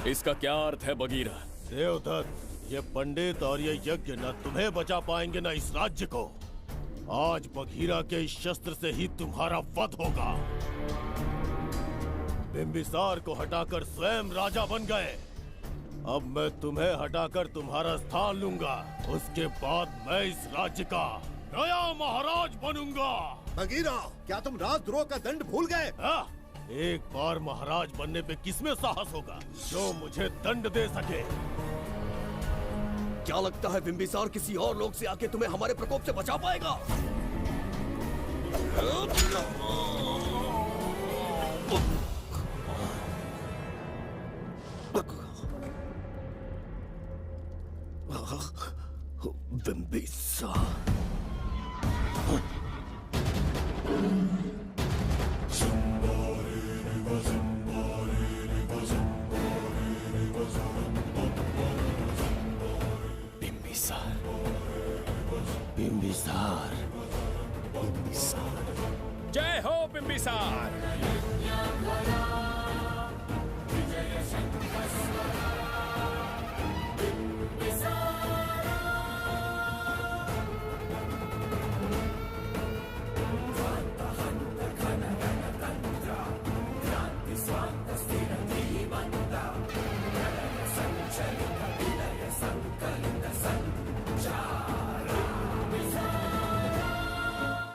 इसका क्या अर्थ है बगीरा? देवदत्त, ये पंडित और ये यज्ञ न तुम्हें बचा पाएंगे न इस राज्य को। आज बघीरा के इस शस्त्र से ही तुम्हारा वध होगा। बिंबिसार को हटाकर स्वयं राजा बन गए। अब मैं तुम्हें हटाकर तुम्हारा स्थान लूंगा। उसके बाद मैं इस राज्य का नया महाराज बनूंगा। बघीरा, क्या तुम राजद्रोह का दंड भूल गए? एक बार महाराज बनने पे किसमें साहस होगा जो मुझे दंड दे सके? क्या लगता है बिंबिसार किसी और लोग से आके तुम्हें हमारे प्रकोप से बचा पाएगा? बिंबिसार बिंबिसार, जय हो बिंबिसार।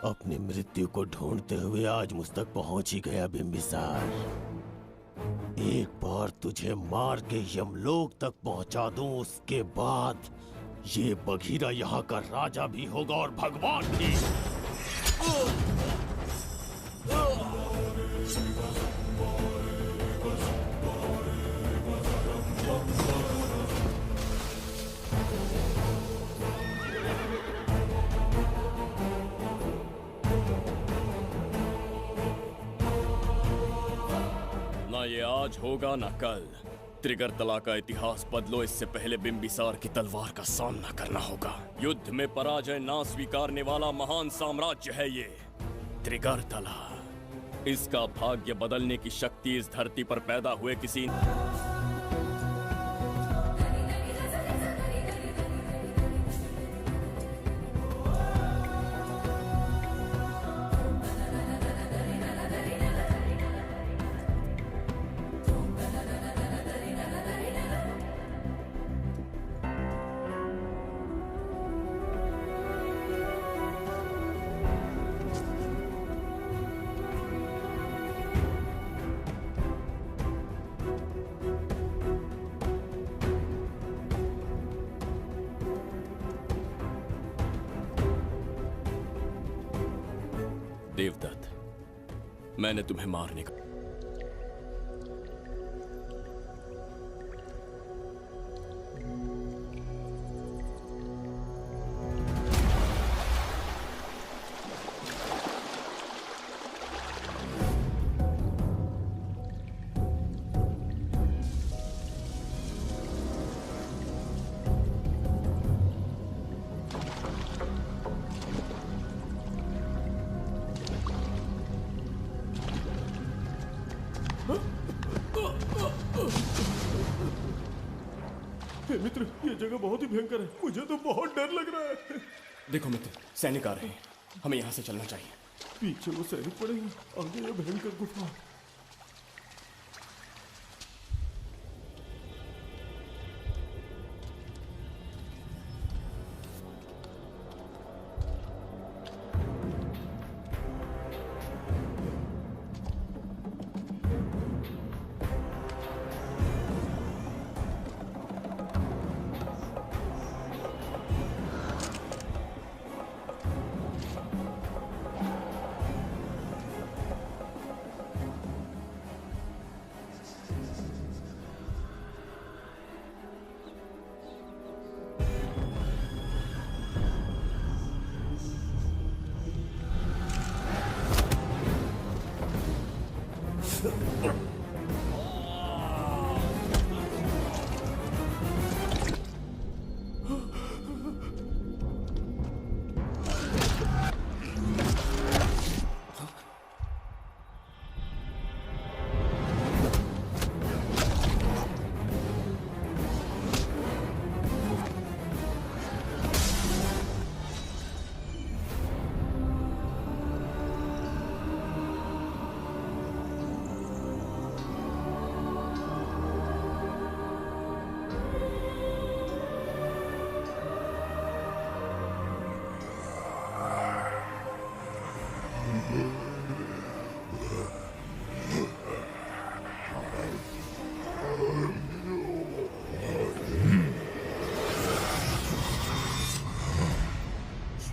अपनी मृत्यु को ढूंढते हुए आज मुझ तक पहुंच ही गया बिंबिसार। एक बार तुझे मार के यमलोक तक पहुंचा दूं, उसके बाद ये बघीरा यहाँ का राजा भी होगा और भगवान भी। ना ये आज होगा ना कल। त्रिगर्तला का इतिहास बदलो, इससे पहले बिंबिसार की तलवार का सामना करना होगा। युद्ध में पराजय ना स्वीकारने वाला महान साम्राज्य है ये त्रिगर्तला। इसका भाग्य बदलने की शक्ति इस धरती पर पैदा हुए किसी देवदत्त, मैंने तुम्हें मारने का मित्र, ये जगह बहुत ही भयंकर है। मुझे तो बहुत डर लग रहा है। देखो मित्र, सैनिक आ रहे हैं। हमें यहाँ से चलना चाहिए। पीछे वो सैनिक पड़े हैं, आगे ये भयंकर गुफा।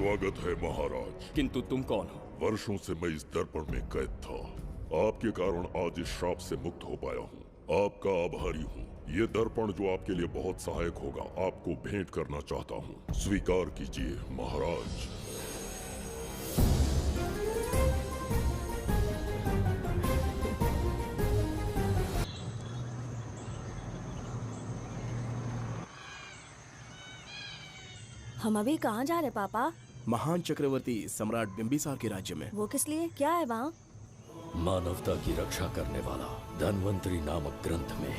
स्वागत है महाराज। किंतु तुम कौन हो? वर्षों से मैं इस दर्पण में कैद था। आपके कारण आज इस श्राप से मुक्त हो पाया हूँ। आपका आभारी हूँ। ये दर्पण जो आपके लिए बहुत सहायक होगा, आपको भेंट करना चाहता हूँ। स्वीकार कीजिए महाराज। हम अभी कहाँ जा रहे पापा? महान चक्रवर्ती सम्राट बिंबिसार के राज्य में। वो किस लिए? क्या है वहाँ? मानवता की रक्षा करने वाला धन्वंतरी नामक ग्रंथ में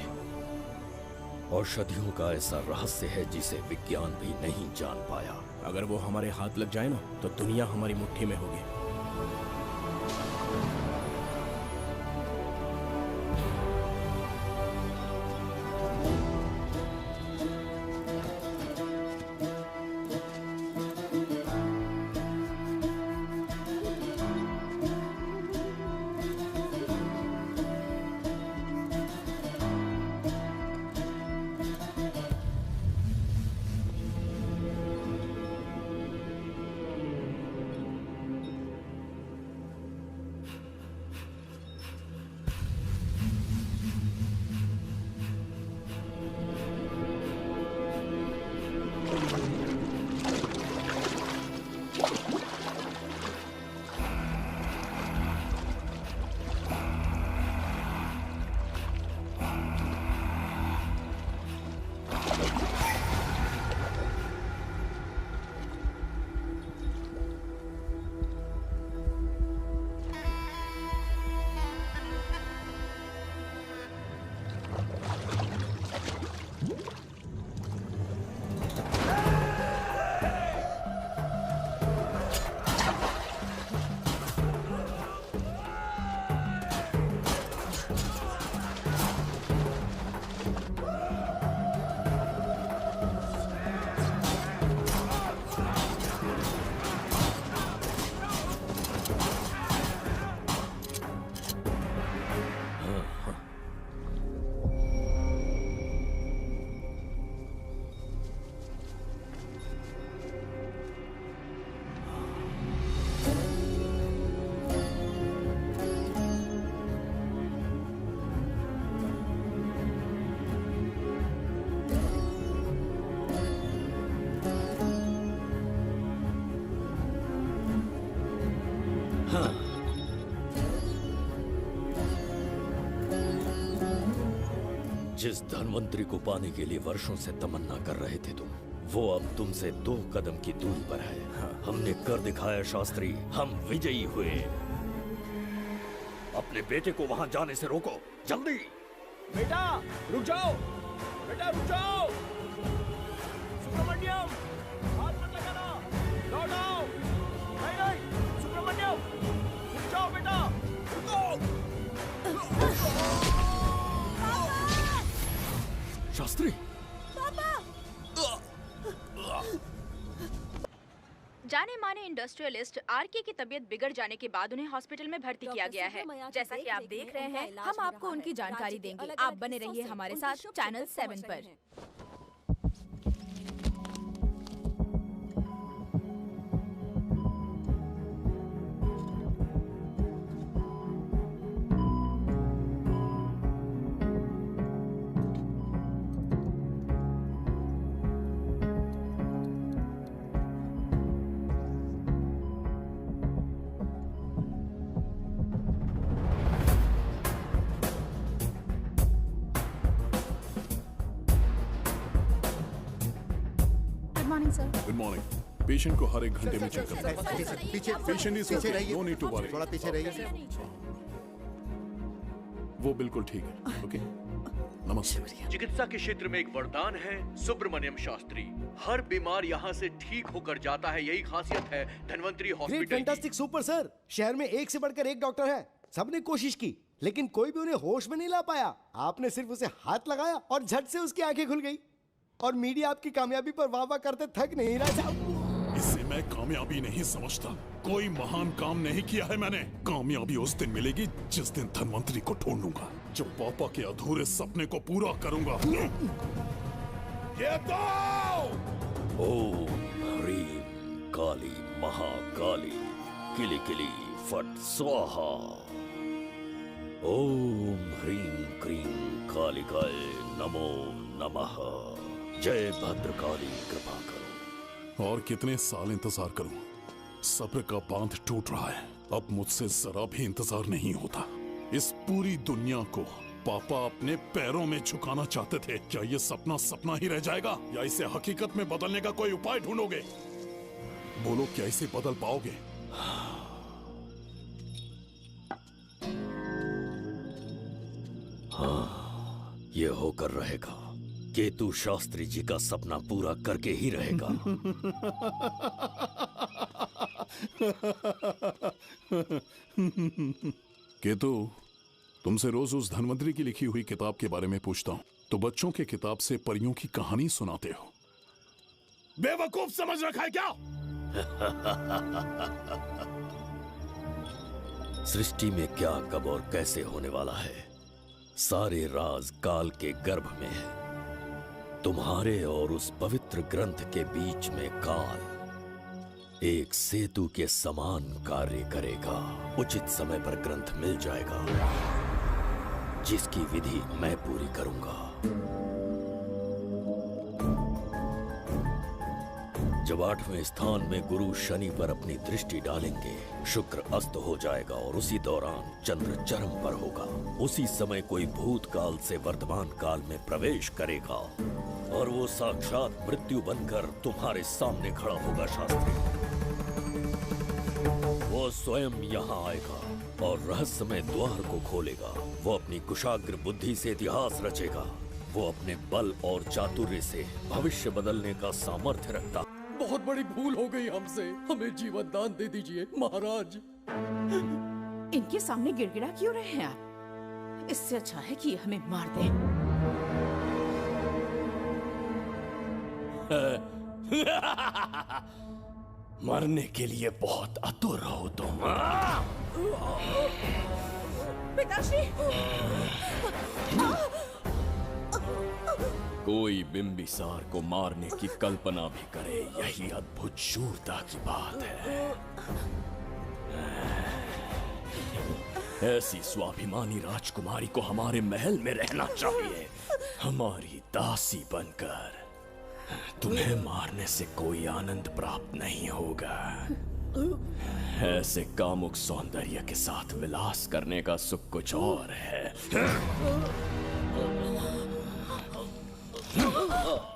औषधियों का ऐसा रहस्य है जिसे विज्ञान भी नहीं जान पाया। अगर वो हमारे हाथ लग जाए ना तो दुनिया हमारी मुट्ठी में होगी। जिस धन्वंतरी को पाने के लिए वर्षों से तमन्ना कर रहे थे तुम, वो अब तुमसे 2 कदम की दूरी पर है। हमने कर दिखाया शास्त्री, हम विजयी हुए। अपने बेटे को वहां जाने से रोको, जल्दी। बेटा रुक जाओ, बेटा रुक जाओ। सुब्रमण्यम, हाथ मत लगाना, लौट आओ। नहीं नहीं सुब्रमण्यम, रुक जाओ बेटा, रुको। शास्त्री, जाने माने इंडस्ट्रियलिस्ट आरके की तबीयत बिगड़ जाने के बाद उन्हें हॉस्पिटल में भर्ती किया गया है। जैसा कि आप देख रहे हैं, हम आपको उनकी जानकारी देंगे। आप बने रहिए हमारे साथ चैनल 7 पर। Good morning. पेशेंट को हर 1 घंटे में चेक करना है। पीछे patient is okay, no need to worry. थोड़ा पीछे रहिए। वो बिल्कुल ठीक है। ओके, नमस्ते। चिकित्सा के क्षेत्र में एक वरदान है सुब्रमण्यम शास्त्री। हर बीमार यहाँ से ठीक होकर जाता है, यही खासियत है धन्वंतरी हॉस्पिटल की। Fantastic, super sir. शहर में एक से बढ़कर एक डॉक्टर है। सबने कोशिश की लेकिन कोई भी उन्हें होश में नहीं ला पाया। आपने सिर्फ उसे हाथ लगाया और झट से उसकी आंखें खुल गई। और मीडिया आपकी कामयाबी पर वाह वाह करते थक नहीं रहा। इसे मैं कामयाबी नहीं समझता। कोई महान काम नहीं किया है मैंने। कामयाबी उस दिन मिलेगी जिस दिन धन्वंतरी को ढूंढूंगा, जो पापा के अधूरे सपने को पूरा करूंगा। ये दो! ओम ह्रीम काली महाकाली किली किली फट स्वाहा। ओम ह्रीं क्रीं कालिकाय नमो नमः। जय भद्रकाली कृपा करो। और कितने साल इंतजार करूं? सब्र का बांध टूट रहा है। अब मुझसे जरा भी इंतजार नहीं होता। इस पूरी दुनिया को पापा अपने पैरों में झुकाना चाहते थे। क्या ये सपना सपना ही रह जाएगा या इसे हकीकत में बदलने का कोई उपाय ढूंढोगे? बोलो, क्या इसे बदल पाओगे? हाँ, ये होकर रहेगा। केतु शास्त्री जी का सपना पूरा करके ही रहेगा। केतु, तुमसे रोज उस धनवंतरी की लिखी हुई किताब के बारे में पूछता हूँ तो बच्चों के किताब से परियों की कहानी सुनाते हो। बेवकूफ समझ रखा है क्या? सृष्टि में क्या कब और कैसे होने वाला है, सारे राज काल के गर्भ में है। तुम्हारे और उस पवित्र ग्रंथ के बीच में काल एक सेतु के समान कार्य करेगा। उचित समय पर ग्रंथ मिल जाएगा, जिसकी विधि मैं पूरी करूंगा। जब 8वें स्थान में गुरु शनि पर अपनी दृष्टि डालेंगे, शुक्र अस्त हो जाएगा और उसी दौरान चंद्र चरम पर होगा। उसी समय कोई भूतकाल से वर्तमान काल में प्रवेश करेगा और वो साक्षात मृत्यु बनकर तुम्हारे सामने खड़ा होगा। शास्त्री, वो स्वयं यहाँ आएगा और रहस्यमय द्वार को खोलेगा। वो अपनी कुशाग्र बुद्धि से इतिहास रचेगा। वो अपने बल और चातुर्य से भविष्य बदलने का सामर्थ्य रखता। बहुत बड़ी भूल हो गई हमसे, हमें जीवन दान दे दीजिए महाराज। इनके सामने गिड़गिड़ा क्यों रहे हैं आप? इससे अच्छा है कि हमें मार दें। मरने के लिए बहुत आतुर हो तुम। पिताश्री! कोई बिंबिसार को मारने की कल्पना भी करे, यही अद्भुत शूरता की बात है। ऐसी स्वाभिमानी राजकुमारी को हमारे महल में रहना चाहिए, हमारी दासी बनकर। तुम्हें मारने से कोई आनंद प्राप्त नहीं होगा। ऐसे कामुक सौंदर्य के साथ विलास करने का सुख कुछ और है।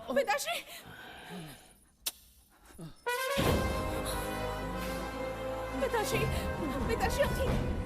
पिताश्री! पिताश्री! पिताश्री उठिए!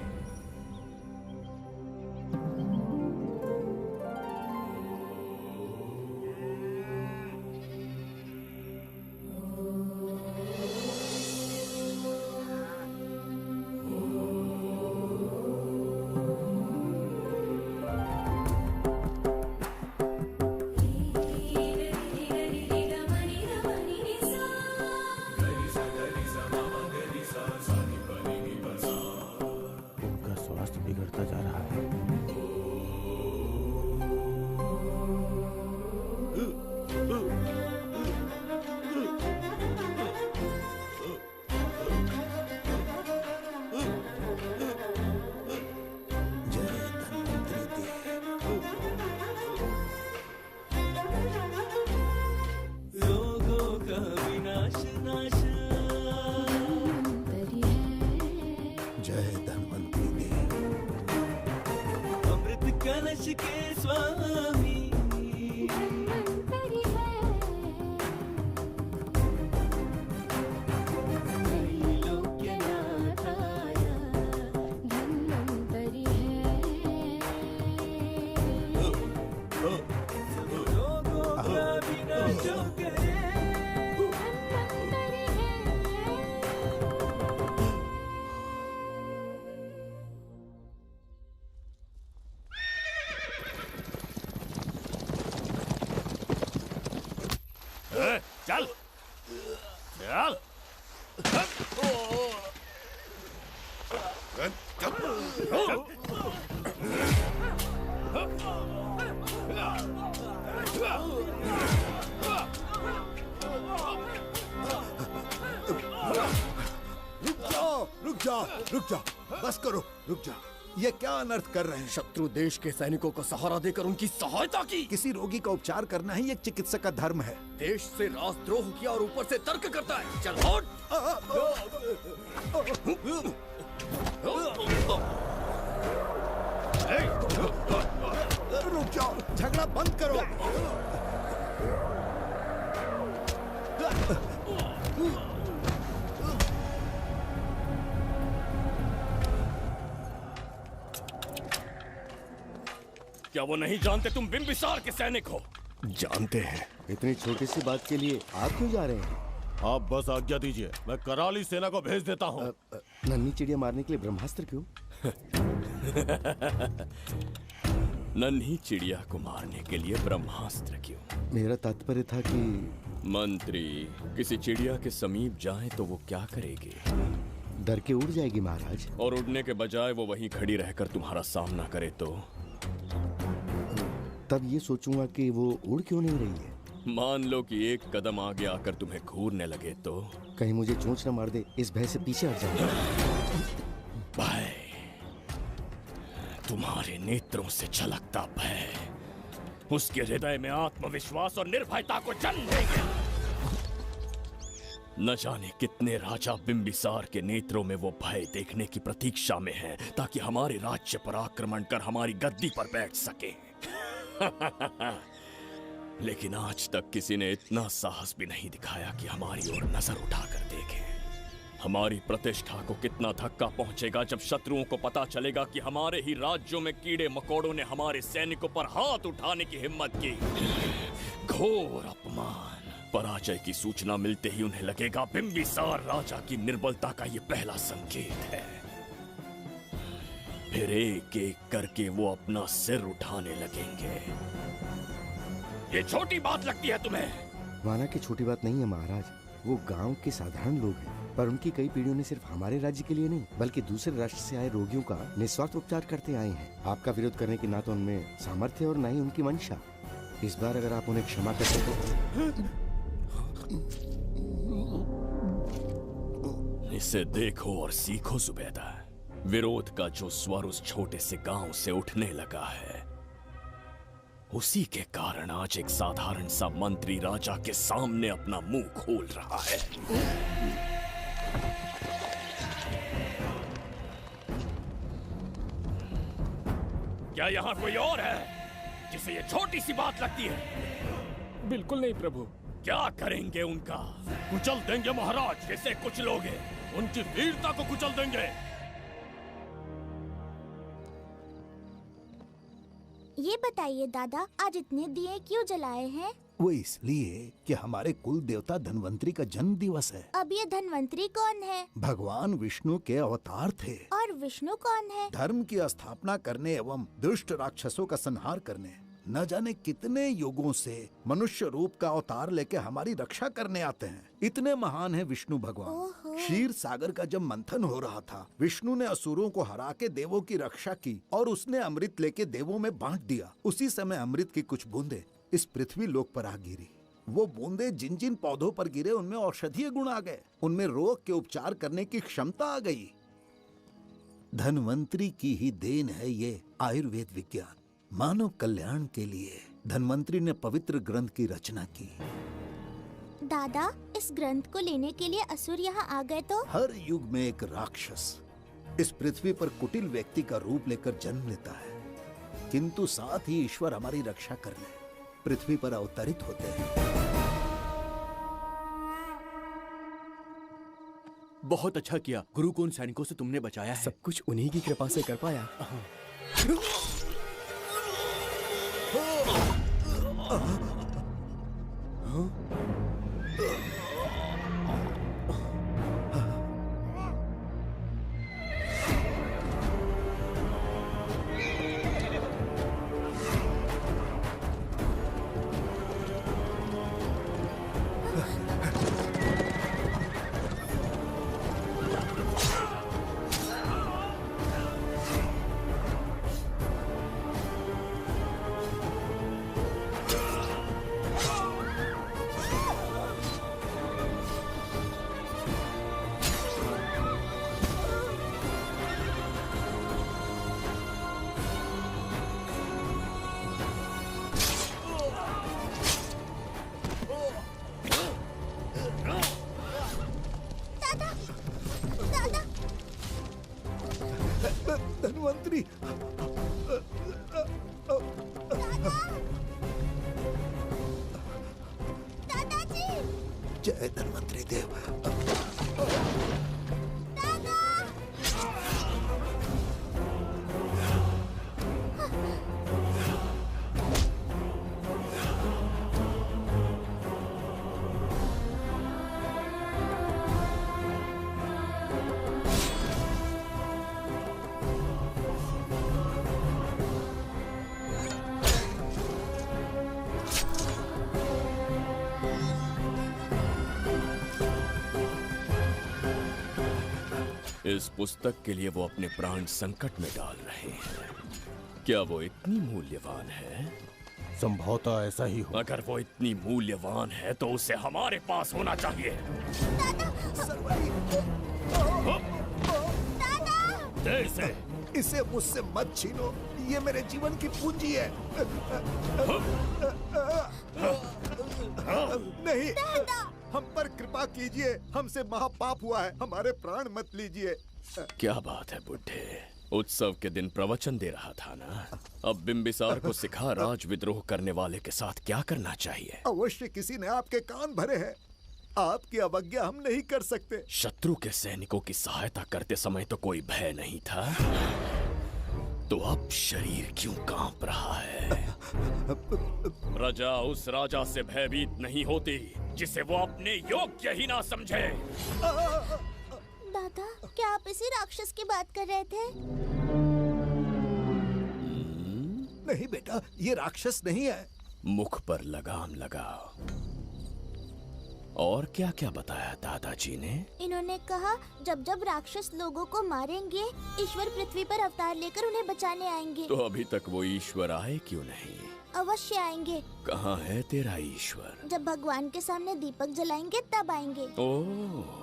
बिगड़ता जा रहा है। के स्वामी चल चल रुक जा, बस करो, रुक जा। ये क्या अनर्थ कर रहे हैं? शत्रु देश के सैनिकों को सहारा देकर उनकी सहायता की। किसी रोगी का उपचार करना ही एक चिकित्सक का धर्म है। देश से राजद्रोह किया और ऊपर से तर्क करता है। चल हट। रुक जाओ, झगड़ा बंद करो। क्या वो नहीं जानते तुम बिंबिसार के सैनिक हो? जानते हैं। इतनी छोटी सी बात के लिए आप क्यों जा रहे हैं? आप बस आज्ञा दीजिए, मैं कराली सेना को भेज देता हूँ। नन्ही चिड़िया मारने के लिए ब्रह्मास्त्र क्यों? नन्ही चिड़िया को मारने के लिए ब्रह्मास्त्र क्यों? मेरा तात्पर्य था कि मंत्री किसी चिड़िया के समीप जाए तो वो क्या करेगी? डर के उड़ जाएगी महाराज। और उड़ने के बजाय वो वहीं खड़ी रहकर तुम्हारा सामना करे तो? तब ये सोचूंगा कि वो उड़ क्यों नहीं रही है। मान लो कि एक कदम आगे आकर तुम्हें घूरने लगे तो? कहीं मुझे चोंच न मार दे, इस भय से पीछे हट जाऊंगा। भय, तुम्हारे नेत्रों से झलकता भय उसके हृदय में आत्मविश्वास और निर्भयता को जन्म देंगे। न जाने कितने राजा बिंबिसार के नेत्रों में वो भय देखने की प्रतीक्षा में हैं, ताकि हमारे राज्य पर आक्रमण कर हमारी गद्दी पर बैठ सके। लेकिन आज तक किसी ने इतना साहस भी नहीं दिखाया कि हमारी ओर नजर उठाकर देखे। हमारी प्रतिष्ठा को कितना धक्का पहुंचेगा जब शत्रुओं को पता चलेगा कि हमारे ही राज्यों में कीड़े मकोड़ों ने हमारे सैनिकों पर हाथ उठाने की हिम्मत की। घोर अपमान। पराजय की सूचना मिलते ही उन्हें लगेगा बिंबिसार राजा की निर्बलता का ये पहला संकेत है। फिर एक एक करके वो अपना सिर उठाने लगेंगे। ये छोटी बात लगती है तुम्हें? माना कि छोटी बात नहीं है महाराज। वो गांव के साधारण लोग हैं, पर उनकी कई पीढ़ियों ने सिर्फ हमारे राज्य के लिए नहीं बल्कि दूसरे राष्ट्र से आए रोगियों का निस्वार्थ उपचार करते आए हैं। आपका विरोध करने की ना तो उनमें सामर्थ्य और ना ही उनकी मंशा। इस बार अगर आप उन्हें क्षमा कर सको। इसे देखो और सीखो जुबैदा। विरोध का जो स्वर उस छोटे से गांव से उठने लगा है, उसी के कारण आज एक साधारण सा मंत्री राजा के सामने अपना मुंह खोल रहा है। क्या यहाँ कोई और है जिसे ये छोटी सी बात लगती है? बिल्कुल नहीं प्रभु। क्या करेंगे उनका? कुचल देंगे महाराज, जैसे कुछ लोग हैं। उनकी वीरता को कुचल देंगे। ये बताइए दादा, आज इतने दिए क्यों जलाए हैं? वो इसलिए कि हमारे कुल देवता धन्वंतरी का जन्म दिवस है। अब ये धन्वंतरी कौन है? भगवान विष्णु के अवतार थे। और विष्णु कौन है? धर्म की स्थापना करने एवं दुष्ट राक्षसों का संहार करने। न जाने कितने युगों से मनुष्य रूप का अवतार लेके हमारी रक्षा करने आते हैं। इतने महान है विष्णु भगवान। क्षीर सागर का जब मंथन हो रहा था, विष्णु ने असुरों को हरा के देवों की रक्षा की और उसने अमृत लेके देवों में बांट दिया। उसी समय अमृत की कुछ बूंदे इस पृथ्वी लोक पर आ गिरी। वो बूंदे जिन जिन पौधों पर गिरे उनमें औषधीय गुण आ गए, उनमें रोग के उपचार करने की क्षमता आ गई। धन्वंतरी की ही देन है ये आयुर्वेद विज्ञान। मानव कल्याण के लिए धन्वंतरी ने पवित्र ग्रंथ की रचना की। दादा, इस ग्रंथ को लेने के लिए असुर यहाँ आ गए तो? हर युग में एक राक्षस इस पृथ्वी पर कुटिल व्यक्ति का रूप लेकर जन्म लेता है, किंतु साथ ही ईश्वर हमारी रक्षा करने पृथ्वी पर अवतरित होते हैं। बहुत अच्छा किया गुरु को उन सैनिकों से तुमने बचाया है। सब कुछ उन्हीं की कृपा से कर पाया। दादाजी। जय धन्वंतरी देव। इस पुस्तक के लिए वो अपने प्राण संकट में डाल रहे हैं। क्या वो इतनी मूल्यवान है? संभवतः ऐसा ही हो। अगर वो इतनी मूल्यवान है तो उसे हमारे पास होना चाहिए। दे इसे मुझसे मत छीनो, ये मेरे जीवन की पूंजी है। नहीं, हम पर कृपा कीजिए, हमसे महापाप हुआ है, हमारे प्राण मत लीजिए। क्या बात है बुड्ढे, उत्सव के दिन प्रवचन दे रहा था ना। अब बिंबिसार को सिखा राज विद्रोह करने वाले के साथ क्या करना चाहिए। अवश्य किसी ने आपके कान भरे हैं, आपकी अवज्ञा हम नहीं कर सकते। शत्रु के सैनिकों की सहायता करते समय तो कोई भय नहीं था, तो अब शरीर क्यों कांप रहा है? प्रजा उस राजा से भयभीत नहीं होती जिसे वो अपने योग्य ही ना समझे। दादा, क्या आप इसी राक्षस की बात कर रहे थे? नहीं बेटा, ये राक्षस नहीं है। मुख पर लगाम लगाओ। और क्या क्या बताया दादाजी ने? इन्होंने कहा जब जब राक्षस लोगों को मारेंगे, ईश्वर पृथ्वी पर अवतार लेकर उन्हें बचाने आएंगे। तो अभी तक वो ईश्वर आए क्यों नहीं? अवश्य आएंगे। कहाँ है तेरा ईश्वर? जब भगवान के सामने दीपक जलाएंगे तब आएंगे। ओह,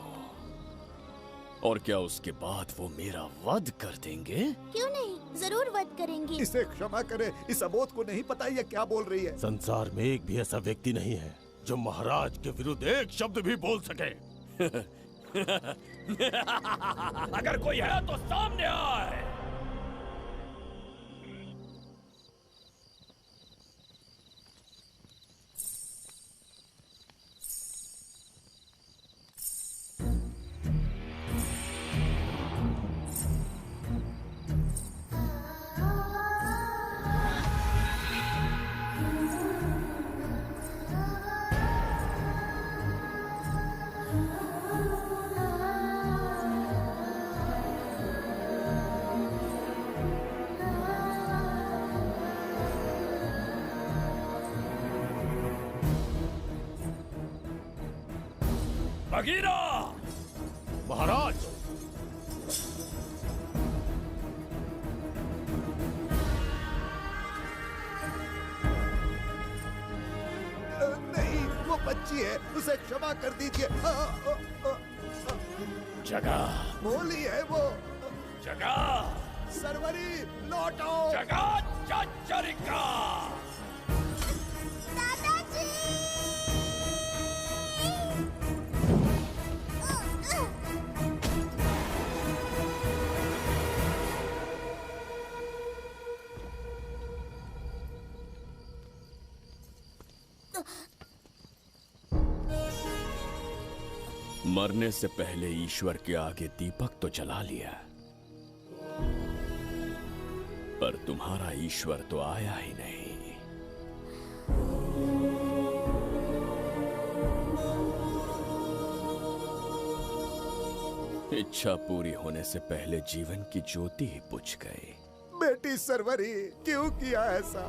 और क्या उसके बाद वो मेरा वध कर देंगे? क्यों नहीं, जरूर वध करेंगे। इसे क्षमा करे, इस अबोध को नहीं पता ये क्या बोल रही है। संसार में एक भी ऐसा व्यक्ति नहीं है जो महाराज के विरुद्ध एक शब्द भी बोल सके। अगर कोई है तो सामने आए। बगीरा! महाराज! नहीं, वो बच्ची है, उसे क्षमा कर दीजिए। जगह बोली है वो। जगह सरवरी लौटो। जगह चरिका। मरने से पहले ईश्वर के आगे दीपक तो जला लिया, पर तुम्हारा ईश्वर तो आया ही नहीं। इच्छा पूरी होने से पहले जीवन की ज्योति ही बुझ गई। बेटी सरवरी, क्यों किया ऐसा?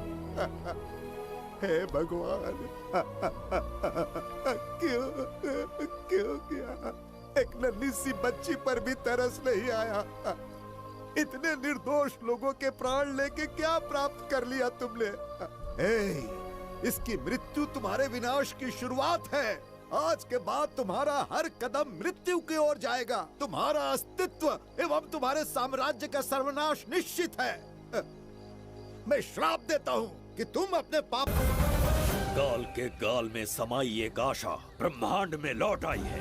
हे भगवान, क्यों किया? एक नन्ही सी बच्ची पर भी तरस नहीं आया। इतने निर्दोष लोगों के प्राण लेके क्या प्राप्त कर लिया तुमने? इसकी मृत्यु तुम्हारे विनाश की शुरुआत है। आज के बाद तुम्हारा हर कदम मृत्यु की ओर जाएगा। तुम्हारा अस्तित्व एवं तुम्हारे साम्राज्य का सर्वनाश निश्चित है। मैं श्राप देता हूँ कि तुम अपने पाप। काल के गाल में समाई एक आशा ब्रह्मांड में लौट आई है।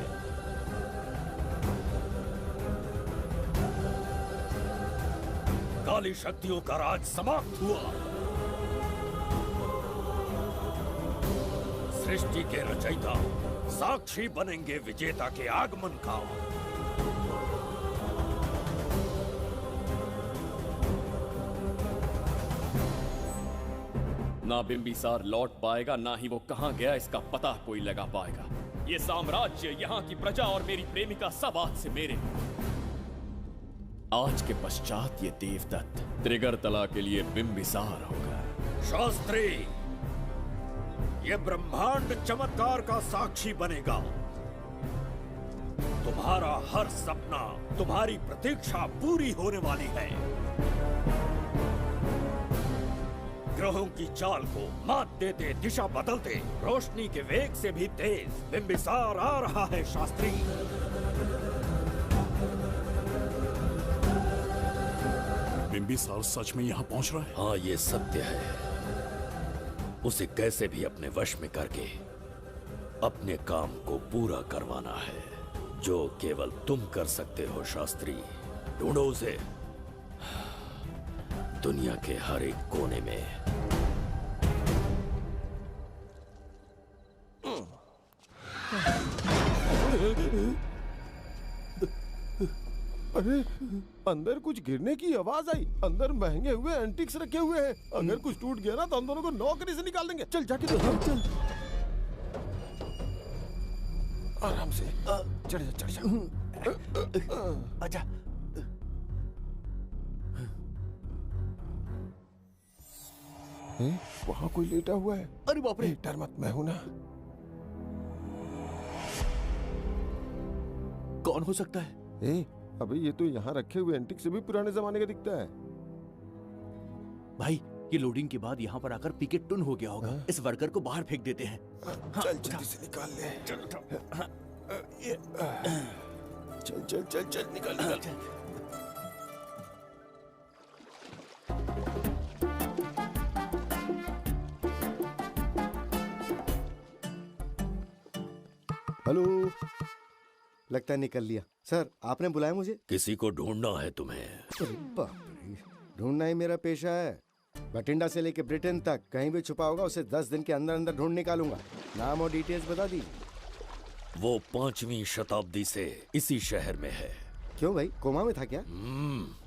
काली शक्तियों का राज समाप्त हुआ। सृष्टि के रचयिता साक्षी बनेंगे विजेता के आगमन का। ना बिंबिसार लौट पाएगा, ना ही वो कहां गया इसका पता कोई लगा पाएगा। ये साम्राज्य, यहाँ की प्रजा और मेरी प्रेमिका सब आज से मेरे। आज के पश्चात ये देवदत्त त्रिगर्तला के लिए बिंबिसार होगा। शास्त्री, ये ब्रह्मांड चमत्कार का साक्षी बनेगा। तुम्हारा हर सपना, तुम्हारी प्रतीक्षा पूरी होने वाली है। ग्रहों की चाल को मात देते, दिशा बदलते, रोशनी के वेग से भी तेज बिंबिसार आ रहा है शास्त्री। बिंबिसार सच में यहाँ पहुँच रहा है? हाँ, ये सत्य है। उसे कैसे भी अपने वश में करके अपने काम को पूरा करवाना है, जो केवल तुम कर सकते हो शास्त्री। ढूंढो उसे दुनिया के हर एक कोने में। अरे, अंदर कुछ गिरने की आवाज आई। अंदर महंगे हुए एंटिक्स रखे हुए हैं। अगर कुछ टूट गया ना तो हम दोनों को नौकरी से निकाल देंगे। चल जाके चल। आराम से चढ़ जा। आजा। वहाँ कोई लेटा हुआ है। अरे बाप रे! डर मत, मैं हूं ना। कौन हो सकता है? अबे ये तो यहाँ रखे हुए एंटिक से भी पुराने जमाने का दिखता है। भाई, ये लोडिंग के बाद यहाँ पर आकर पिकेट टुन हो गया होगा। इस वर्कर को बाहर फेंक देते हैं। चल जल्दी से निकाल ले। चल चल चल चल निकाल। हेलो, लगता है निकल लिया। सर, आपने बुलाया मुझे? किसी को ढूंढना है तुम्हें। अरे बाप रे, ढूंढना ही मेरा पेशा है। बठिंडा से लेके ब्रिटेन तक कहीं भी छुपा होगा उसे 10 दिन के अंदर अंदर ढूंढ निकालूंगा। नाम और डिटेल्स बता दी। वो 5वीं शताब्दी से इसी शहर में है। क्यों भाई, कोमा में था क्या?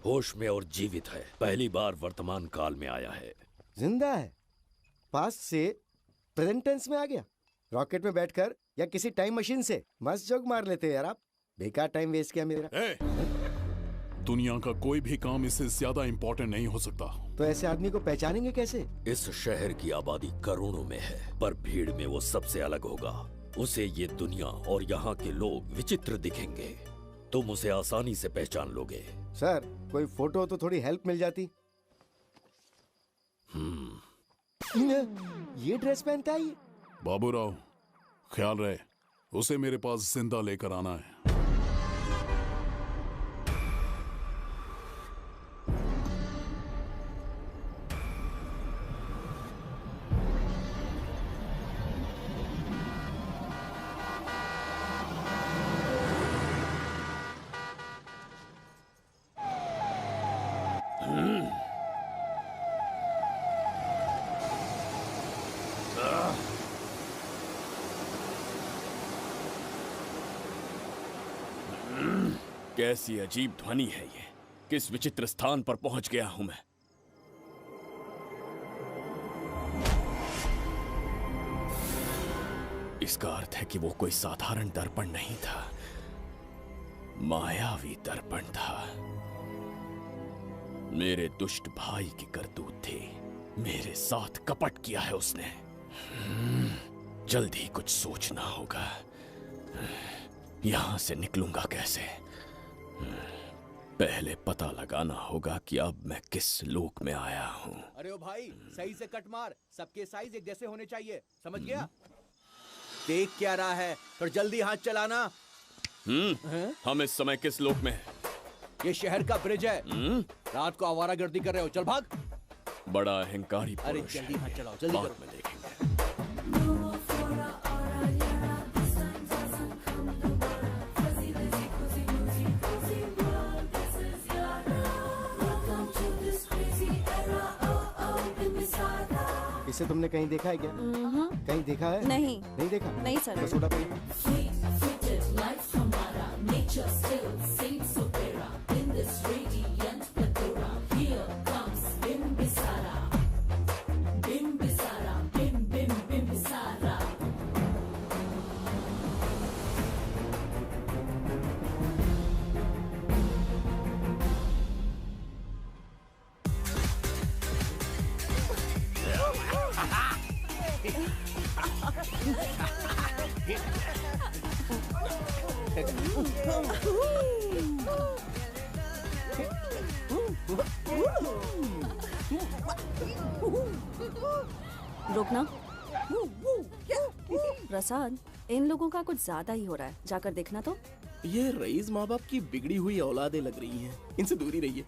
होश में और जीवित है। पहली बार वर्तमान काल में आया है। जिंदा है? पास्ट से प्रेजेंट टेंस में आ गया? रॉकेट में बैठकर या किसी टाइम मशीन से? मस्त जोक मार लेते हो यार आप। बेकार टाइम वेस्ट किया मेरा। दुनिया का कोई भी काम इससे ज्यादा इम्पोर्टेंट नहीं हो सकता। तो ऐसे आदमी को पहचानेंगे कैसे? इस शहर की आबादी करोड़ों में है, पर भीड़ में वो सबसे अलग होगा। उसे ये दुनिया और यहाँ के लोग विचित्र दिखेंगे। तुम उसे आसानी से पहचान लोगे। सर, कोई फोटो हो तो थोड़ी हेल्प मिल जाती। ये ड्रेस पहनता है ये? बाबूराव, ख्याल रहे, उसे मेरे पास जिंदा लेकर आना है। कैसी अजीब ध्वनि है ये। किस विचित्र स्थान पर पहुंच गया हूं मैं। इसका अर्थ है कि वो कोई साधारण दर्पण नहीं था, मायावी दर्पण था। मेरे दुष्ट भाई की करतूत थी। मेरे साथ कपट किया है उसने। जल्दी कुछ सोचना होगा। यहां से निकलूंगा कैसे? पहले पता लगाना होगा कि अब मैं किस लोक में आया हूँ। अरे ओ भाई, सही से कट मार। सबके साइज एक जैसे होने चाहिए, समझ गया? देख क्या रहा है, तो जल्दी हाथ चलाना। हम इस समय किस लोक में हैं? ये शहर का ब्रिज है। रात को आवारागर्दी कर रहे हो, चल भाग। बड़ा अहंकारी पुरुष। अरे जल्दी हाथ चलाओ, जल्दी करो। में देखेंगे। इसे तुमने कहीं देखा है क्या? कहीं देखा है? नहीं। नहीं देखा? नहीं सर। तो सोडा पियो। रुकना। प्रसाद, इन लोगों का कुछ ज्यादा ही हो रहा है, जाकर देखना तो। ये रईस माँ बाप की बिगड़ी हुई औलादें लग रही हैं, इनसे दूर ही रहिए।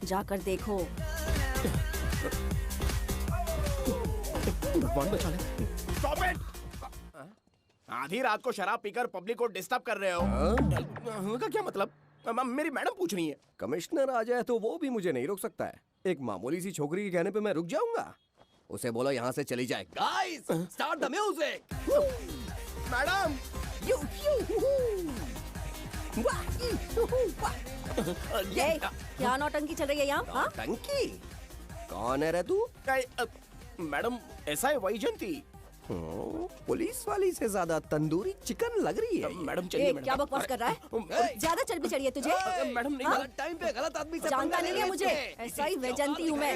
जाकर देखो। भगवान बचा ले। Stop it! आधी रात को शराब पीकर पब्लिक को डिस्टर्ब कर रहे हो। का क्या मतलब? मेरी मैडम पूछ रही है। कमिश्नर आ जाए तो वो भी मुझे नहीं रोक सकता है। एक मामूली सी छोकरी के कहने पे मैं रुक जाऊंगा? उसे बोलो यहाँ से चली जाए। Guys, start the music. Madam, ये क्या नौटंकी चल रही है यहाँ? हाँ? टंकी? कौन है रे तू? मैडम, ऐसा है वैजंती। पुलिस वाली से ज्यादा तंदूरी चिकन लग रही है। मैडम चलिए। क्या बकवास कर रहा है? ज्यादा चर्बी चढ़ी है तुझे? मैडम नहीं, हाँ? गलत टाइम पे गलत आदमी से जानता नहीं है मुझे, ऐसा ही वैजंती हूँ मैं।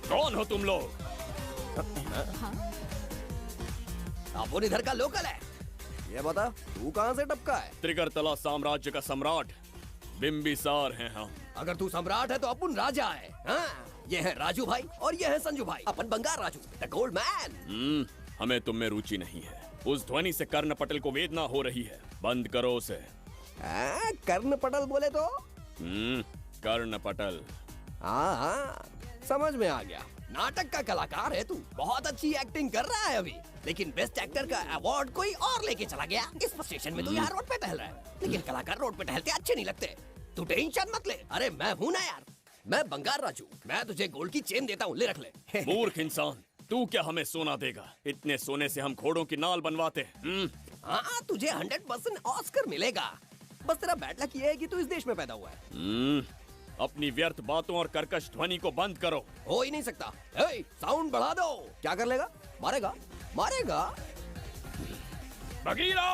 कौन हो तुम लोग? अपन इधर का लोकल है। ये बता, तू कहाँ से टपका है? त्रिगर्तला साम्राज्य का सम्राट बिम्बिसार हैं हम। अगर तू सम्राट है तो अपन राजा है। हाँ? ये है राजू भाई और ये है संजू भाई, अपन बंगार राजू, द गोल्ड मैन। हमें तुम में रुचि नहीं है। उस ध्वनि से कर्ण पटल को वेदना हो रही है, बंद करो उसे। कर्ण पटल बोले तो? कर्ण पटल। हाँ हाँ, समझ में आ गया। नाटक का कलाकार है तू, बहुत अच्छी एक्टिंग कर रहा है अभी, लेकिन बेस्ट एक्टर का अवार्ड कोई और लेके चला गया। इस स्टेशन में तू यहाँ रोड पे टहल रहा है, लेकिन कलाकार रोड पे टहलते अच्छे नहीं लगते। तू टेंशन मत ले। अरे मैं हूँ ना यार, मैं बंगार राजू, मैं तुझे गोल्ड की चेन देता हूँ, ले रख ले। मूर्ख इंसान, तू क्या हमें सोना देगा? इतने सोने से हम घोड़ों की नाल बनवाते। हाँ, तुझे 100% ऑस्कर मिलेगा। बस तेरा बैड लक ये है कि तू इस देश में पैदा हुआ है। अपनी व्यर्थ बातों और कर्कश ध्वनि को बंद करो। हो ही नहीं सकता। साउंड बढ़ा दो। क्या कर लेगा? मारेगा? मारेगा? बगीरा!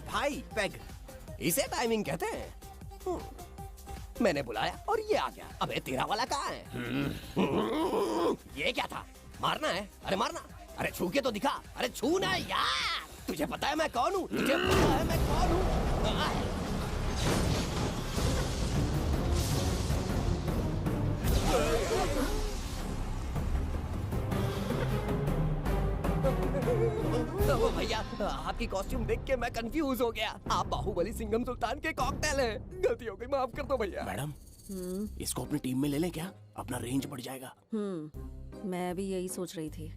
भाई पैग, इसे टाइमिंग कहते हैं। मैंने बुलाया और ये आ गया। अबे तेरा वाला कहाँ है? ये क्या था? मारना है? अरे मारना। अरे छू के तो दिखा। अरे छू ना यार। तुझे पता है मैं कौन हूँ? तुझे पता है मैं कौन हूँ? भैया, आपकी कॉस्ट्यूम देख के मैं कंफ्यूज हो गया। आप बाहुबली सिंघम सुल्तान के कॉकटेल हैं। गलती हो गई, माफ कर दो भैया। मैडम, इसको अपनी टीम में ले लें क्या? अपना रेंज बढ़ जाएगा। मैं भी यही सोच रही थी।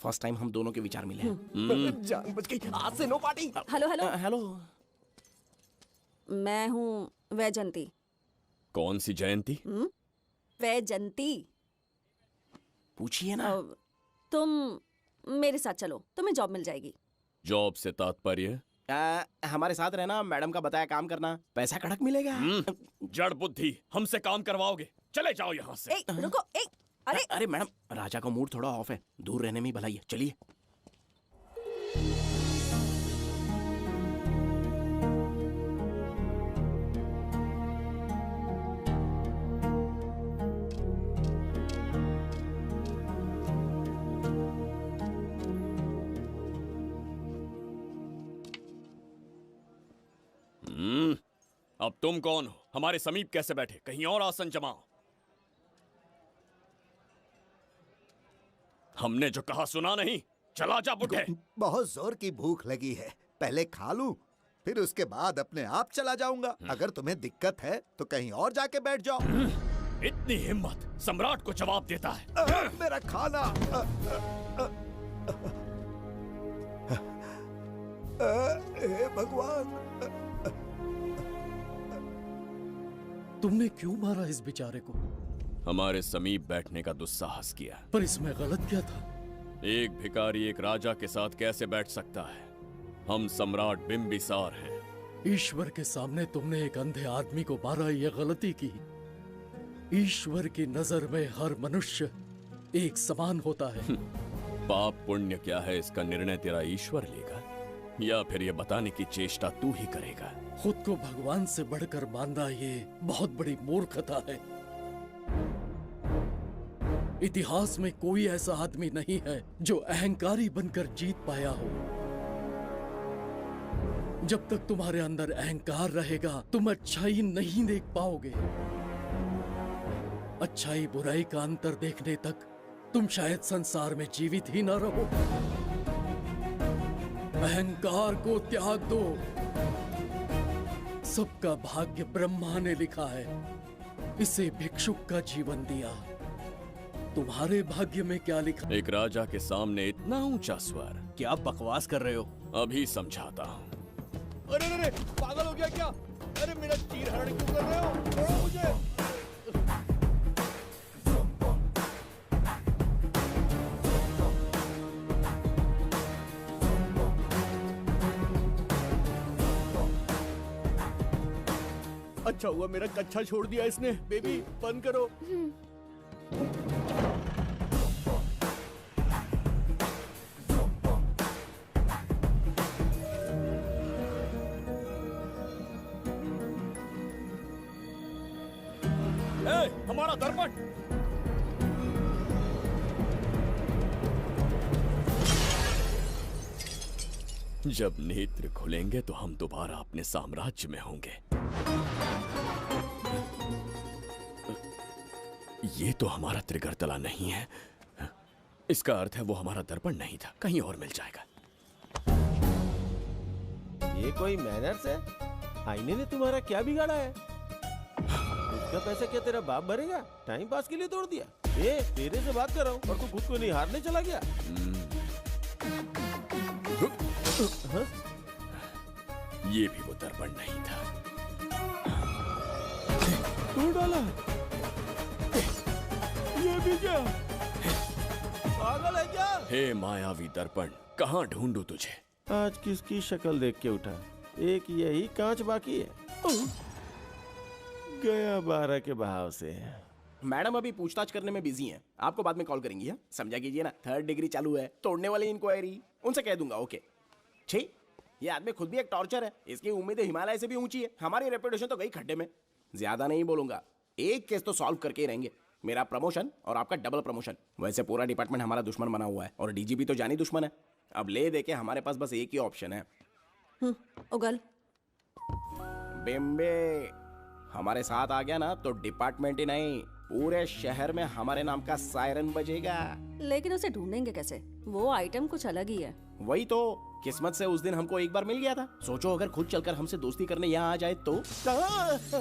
फर्स्ट टाइम हम दोनों के विचार मिले। जान बच गई। आज से no party. Hello hello hello, मैं हूँ वैजंती। कौन सी जयंती? वैजंती। पूछिए ना। तुम मेरे साथ चलो, तुम्हें जॉब मिल जाएगी। जॉब से तात्पर्य? हमारे साथ रहना, मैडम का बताया काम करना, पैसा कड़क मिलेगा। जड़ बुद्धि, हमसे काम करवाओगे? चले जाओ यहाँ से। रुको। अरे मैडम, राजा का मूड थोड़ा ऑफ है, दूर रहने में ही भलाई है। चलिए। अब तुम कौन हो? हमारे समीप कैसे बैठे? कहीं और आसन जमाओ। हमने जो कहा सुना नहीं? चला जा बुढ़े। बहुत जोर की भूख लगी है, पहले खा लूं, फिर उसके बाद अपने आप चला जाऊंगा। अगर तुम्हें दिक्कत है तो कहीं और जाके बैठ जाओ। इतनी हिम्मत, सम्राट को जवाब देता है। मेरा खाना। हे भगवान, तुमने क्यों मारा इस बेचारे को? हमारे समीप बैठने का दुस्साहस किया। पर इसमें गलत क्या था? एक भिखारी एक राजा के साथ कैसे बैठ सकता है? हम सम्राट बिम्बिसार हैं। ईश्वर के सामने तुमने एक अंधे आदमी को मारा, ये गलती की। ईश्वर की नजर में हर मनुष्य एक समान होता है। पाप पुण्य क्या है इसका निर्णय तेरा ईश्वर लेगा या फिर ये बताने की चेष्टा तू ही करेगा? खुद को भगवान से बढ़कर मानना ये बहुत बड़ी मूर्खता है। इतिहास में कोई ऐसा आदमी नहीं है जो अहंकारी बनकर जीत पाया हो। जब तक तुम्हारे अंदर अहंकार रहेगा तुम अच्छाई नहीं देख पाओगे। अच्छाई बुराई का अंतर देखने तक तुम शायद संसार में जीवित ही न रहो। अहंकार को त्याग दो। सबका भाग्य ब्रह्मा ने लिखा है, इसे भिक्षुक का जीवन दिया। तुम्हारे भाग्य में क्या लिखा? एक राजा के सामने इतना ऊंचा स्वर। क्या बकवास कर रहे हो? अभी समझाता हूँ। अरे अरे पागल हो गया क्या? अरे मेरा चीर हरण क्यों कर रहे हो? छोड़ो मुझे। अच्छा हुआ मेरा कच्छा छोड़ दिया इसने। बेबी बंद करो। हमारा दर्पण। जब नेत्र खुलेंगे तो हम दोबारा अपने साम्राज्य में होंगे। ये तो हमारा त्रिगर्तला नहीं है। इसका अर्थ है वो हमारा दर्पण नहीं था, कहीं और मिल जाएगा। ये कोई मैनर्स है? आईने ने तुम्हारा क्या बिगाड़ा है? उसका पैसा क्या तेरा बाप भरेगा? टाइम पास के लिए तोड़ दिया। तेरे से बात कर रहा हूँ और तू खुद को नहीं हारने चला गया। ये भी वो दर्पण नहीं था। तोड़ डाला। ये भी क्या? पागल है क्या? हे मायावी दर्पण, कहाँ ढूंढूं तुझे? आज किसकी शक्ल देख के उठा? एक यही कांच बाकी है। गया 12 के बहाव से। मैडम अभी पूछताछ करने में बिजी हैं। आपको बाद में कॉल करेंगी। है समझा कीजिए ना, 3rd डिग्री चालू है। तोड़ने वाली इंक्वायरी उनसे कह दूंगा। ओके। छी, ये आदमी खुद भी एक टॉर्चर है। इसकी उम्मीदें हिमालय से भी ऊंची है। हमारी रेपुटेशन तो गई खड्डे में। ज्यादा नहीं बोलूंगा, एक केस तो सॉल्व करके ही रहेंगे। मेरा प्रमोशन और आपका डबल प्रमोशन। वैसे पूरा डिपार्टमेंट हमारा दुश्मन बना हुआ है और डीजीपी तो जानी दुश्मन है। अब ले दे के हमारे पास बस एक ही ऑप्शन है। उगल बिम्बे हमारे साथ आ गया ना तो डिपार्टमेंट ही नहीं पूरे शहर में हमारे नाम का सायरन बजेगा। लेकिन उसे ढूंढेंगे कैसे? वो आइटम कुछ अलग ही है। वही तो, किस्मत से उस दिन हमको एक बार मिल गया था। सोचो अगर खुद चलकर हमसे दोस्ती करने यहाँ आ जाए तो।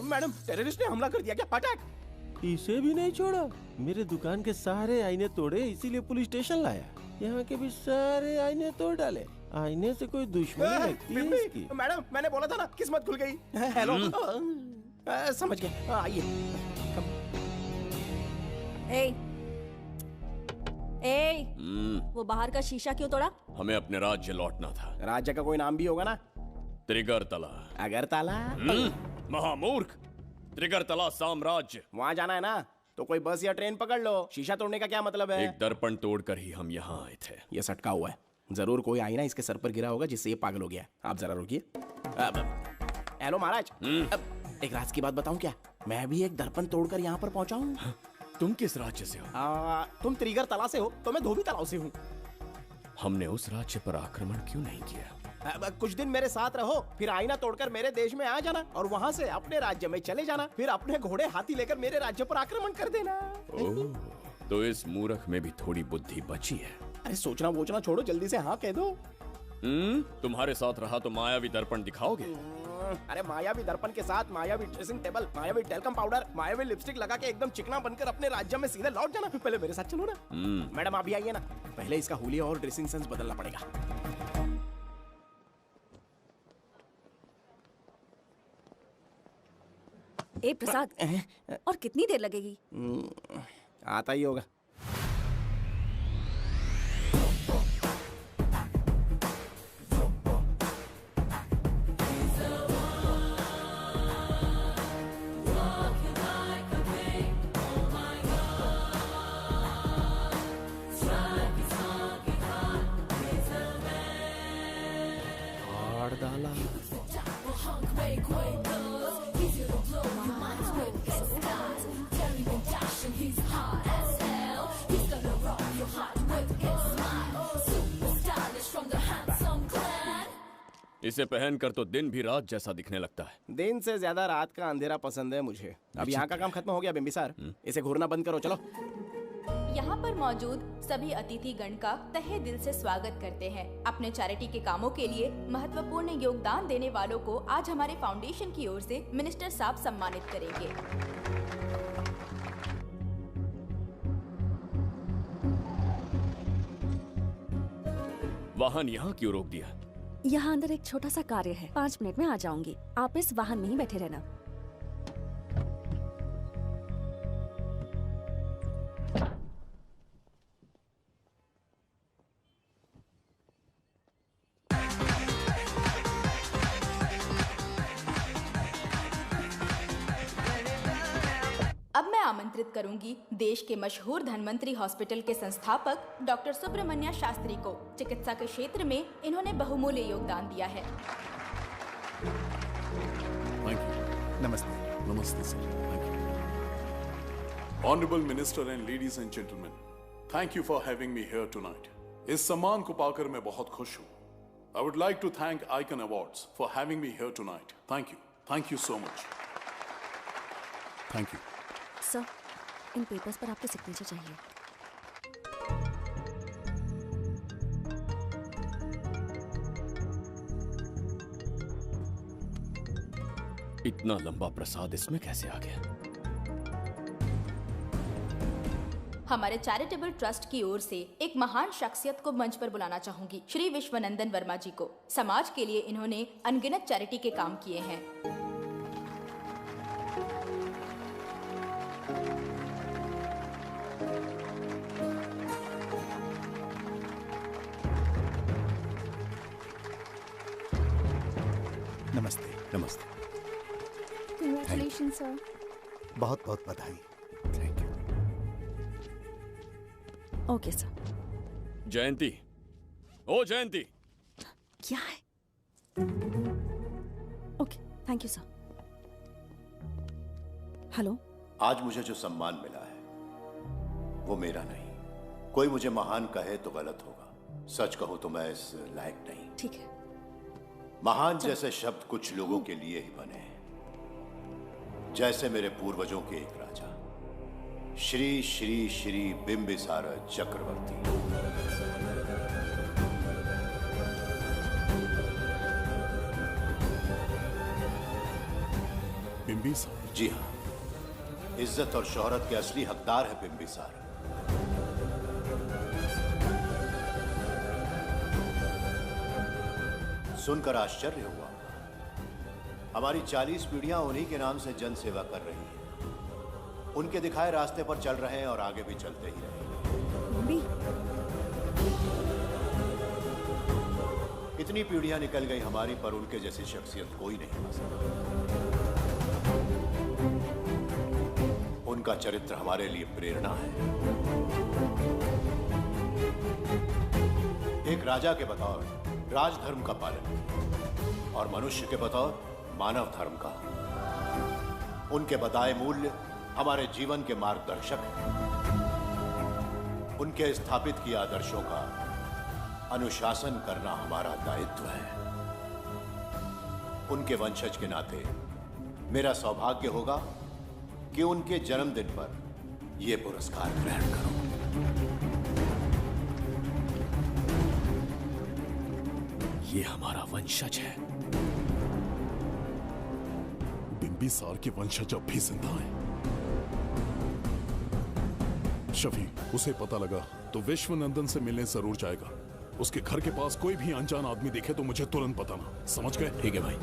मैडम टेररिस्ट ने हमला कर दिया क्या? पटाक। इसे भी नहीं छोड़ा। मेरे दुकान के सारे आईने तोड़े, इसीलिए पुलिस स्टेशन लाया। यहाँ के भी सारे आईने तोड़ डाले। आईने से कोई दुश्मनी लगती है इसकी? मैडम मैंने बोला था ना, किस्मत खुल गई। हेलो समझ गए। आइए। वो बाहर का शीशा क्यों तोड़ा? हमें अपने राज्य लौटना था। राज्य का कोई नाम भी होगा ना? त्रिगर्तला। अगरतला? महामूर्ख, त्रिगर्तला साम्राज्य। वहाँ जाना है ना तो कोई बस या ट्रेन पकड़ लो। शीशा तोड़ने का क्या मतलब है? एक दर्पण तोड़कर ही हम यहाँ आए थे। ये सटका हुआ है, जरूर कोई आईना इसके सर पर गिरा होगा जिससे ये पागल हो गया। आप जरा रुकिए। हेलो महाराज, एक राज की बात बताऊं क्या? मैं भी एक दर्पण तोड़कर यहाँ पर पहुँचा हूँ। तुम किस राज्य से हो? तुम त्रिगर्तला से हो तो मैं धोबी तालाब से हूँ। हमने उस राज्य पर आक्रमण क्यों नहीं किया? कुछ दिन मेरे साथ रहो, फिर आईना तोड़कर मेरे देश में आ जाना और वहाँ से अपने राज्य में चले जाना। फिर अपने घोड़े हाथी लेकर मेरे राज्य पर आक्रमण कर देना। ओह, तो इस मूर्ख में भी थोड़ी बुद्धि बची है। अरे सोचना वोचना छोड़ो, जल्दी से हाँ कह दो। तुम्हारे साथ रहा तो मायावी दर्पण दिखाओगे? अरे मायावी दर्पण के साथ मायावी ड्रेसिंग टेबल, मायावी टेल्कम पाउडर, मायावी लिपस्टिक लगा के एकदम चिकना बनकर अपने राज्य में सीधे लौट जाना। पहले मेरे साथ चलो ना। मैडम आप भी आइए ना। पहले इसका हुलिया और ड्रेसिंग सेंस बदलना पड़ेगा। ए प्रसाद, और कितनी देर लगेगी? आता ही होगा। इसे पहनकर तो दिन भी रात जैसा दिखने लगता है। दिन से ज्यादा रात का अंधेरा पसंद है मुझे। अब यहाँ का काम खत्म हो गया बिम्बिसार, इसे घूरना बंद करो, चलो। यहाँ पर मौजूद सभी अतिथि गण का तहे दिल से स्वागत करते हैं। अपने चैरिटी के कामों के लिए महत्वपूर्ण योगदान देने वालों को आज हमारे फाउंडेशन की ओर से मिनिस्टर साहब सम्मानित करेंगे। वाहन यहाँ क्यों रोक दिया? यहाँ अंदर एक छोटा सा कार्य है, 5 मिनट में आ जाऊंगी। आप इस वाहन में ही बैठे रहना। अब मैं आमंत्रित करूंगी देश के मशहूर धन्वंतरी हॉस्पिटल के संस्थापक डॉक्टर सुब्रमण्य शास्त्री को। चिकित्सा के क्षेत्र में इन्होंने बहुमूल्य योगदान दिया है। नमस्ते। नमस्ते sir, thank you. Honourable minister and ladies and gentleman, thank you for having me here tonight. इस सम्मान को पाकर मैं बहुत खुश हूँ। I would like to thank icon awards for having me here tonight. Thank you so much. Thank you sir, इन papers पर आपके सिग्नेचर चाहिए। इतना लंबा प्रसाद इसमें कैसे आ गया? हमारे चैरिटेबल ट्रस्ट की ओर से एक महान शख्सियत को मंच पर बुलाना चाहूंगी, श्री विश्वनंदन वर्मा जी को। समाज के लिए इन्होंने अनगिनत चैरिटी के काम किए हैं। नमस्ते। नमस्ते। Congratulations, sir. बहुत बहुत बधाई। Thank you. Okay sir. Jayanti, ओ जयंती। क्या है? Okay, thank you sir. Hello. आज मुझे जो सम्मान मिला है वो मेरा नहीं। कोई मुझे महान कहे तो गलत होगा, सच कहूं तो मैं इस लायक नहीं। ठीक है। महान जैसे शब्द कुछ लोगों के लिए ही बने हैं, जैसे मेरे पूर्वजों के एक राजा श्री श्री श्री बिंबिसार चक्रवर्ती। बिंबिसार? जी हाँ, इज्जत और शोहरत के असली हकदार है बिंबिसार। सुनकर आश्चर्य हुआ। हमारी 40 पीढ़ियां उन्हीं के नाम से जन सेवा कर रही हैं। उनके दिखाए रास्ते पर चल रहे हैं और आगे भी चलते ही रहेंगे। इतनी पीढ़ियां निकल गई हमारी, पर उनके जैसी शख्सियत कोई नहीं आ सका। उनका चरित्र हमारे लिए प्रेरणा है। एक राजा के बतौर राजधर्म का पालन और मनुष्य के बतौर मानव धर्म का। उनके बताए मूल्य हमारे जीवन के मार्गदर्शक हैं। उनके स्थापित किए आदर्शों का अनुशासन करना हमारा दायित्व है। उनके वंशज के नाते मेरा सौभाग्य होगा कि उनके जन्मदिन पर यह पुरस्कार ग्रहण करूं। ये हमारा वंशज है। बिंबिसार के वंशज अब भी जिंदा हैं। शफी, उसे पता लगा तो विश्वनंदन से मिलने जरूर जाएगा। उसके घर के पास कोई भी अनजान आदमी दिखे तो मुझे तुरंत बताना। समझ गए? ठीक है भाई।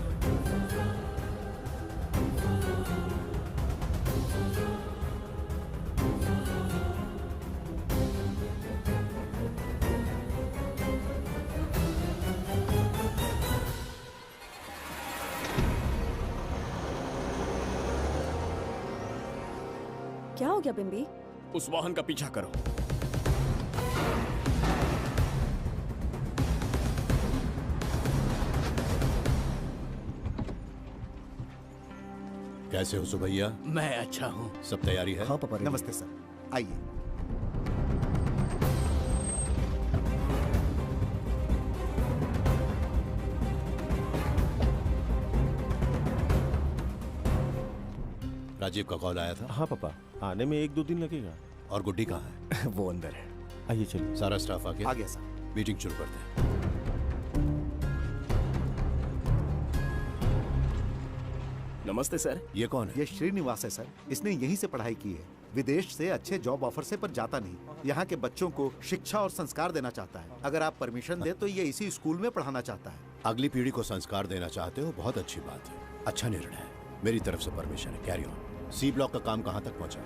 क्या हो गया बिम्बी? उस वाहन का पीछा करो। कैसे हो सुभैया? मैं अच्छा हूँ। सब तैयारी है? हाँ पापा। नमस्ते सर, आइए। राजीव का कॉल आया था? हाँ पापा, आने में 1-2 दिन लगेगा। और गुड्डी कहाँ है? वो अंदर है। आइए चलिए। सारा स्टाफ आ गया? आ गया सर। मीटिंग शुरू करते हैं। नमस्ते सर। ये कौन है? ये श्रीनिवास है सर। इसने यहीं से पढ़ाई की है। विदेश से अच्छे जॉब ऑफर से पर जाता नहीं। यहाँ के बच्चों को शिक्षा और संस्कार देना चाहता है। अगर आप परमिशन दे तो ये इसी स्कूल में पढ़ाना चाहता है। अगली पीढ़ी को संस्कार देना चाहते हो, बहुत अच्छी बात है। अच्छा निर्णय है। मेरी तरफ से परमिशन है। Carry on. सी ब्लॉक का काम कहाँ तक पहुँचा?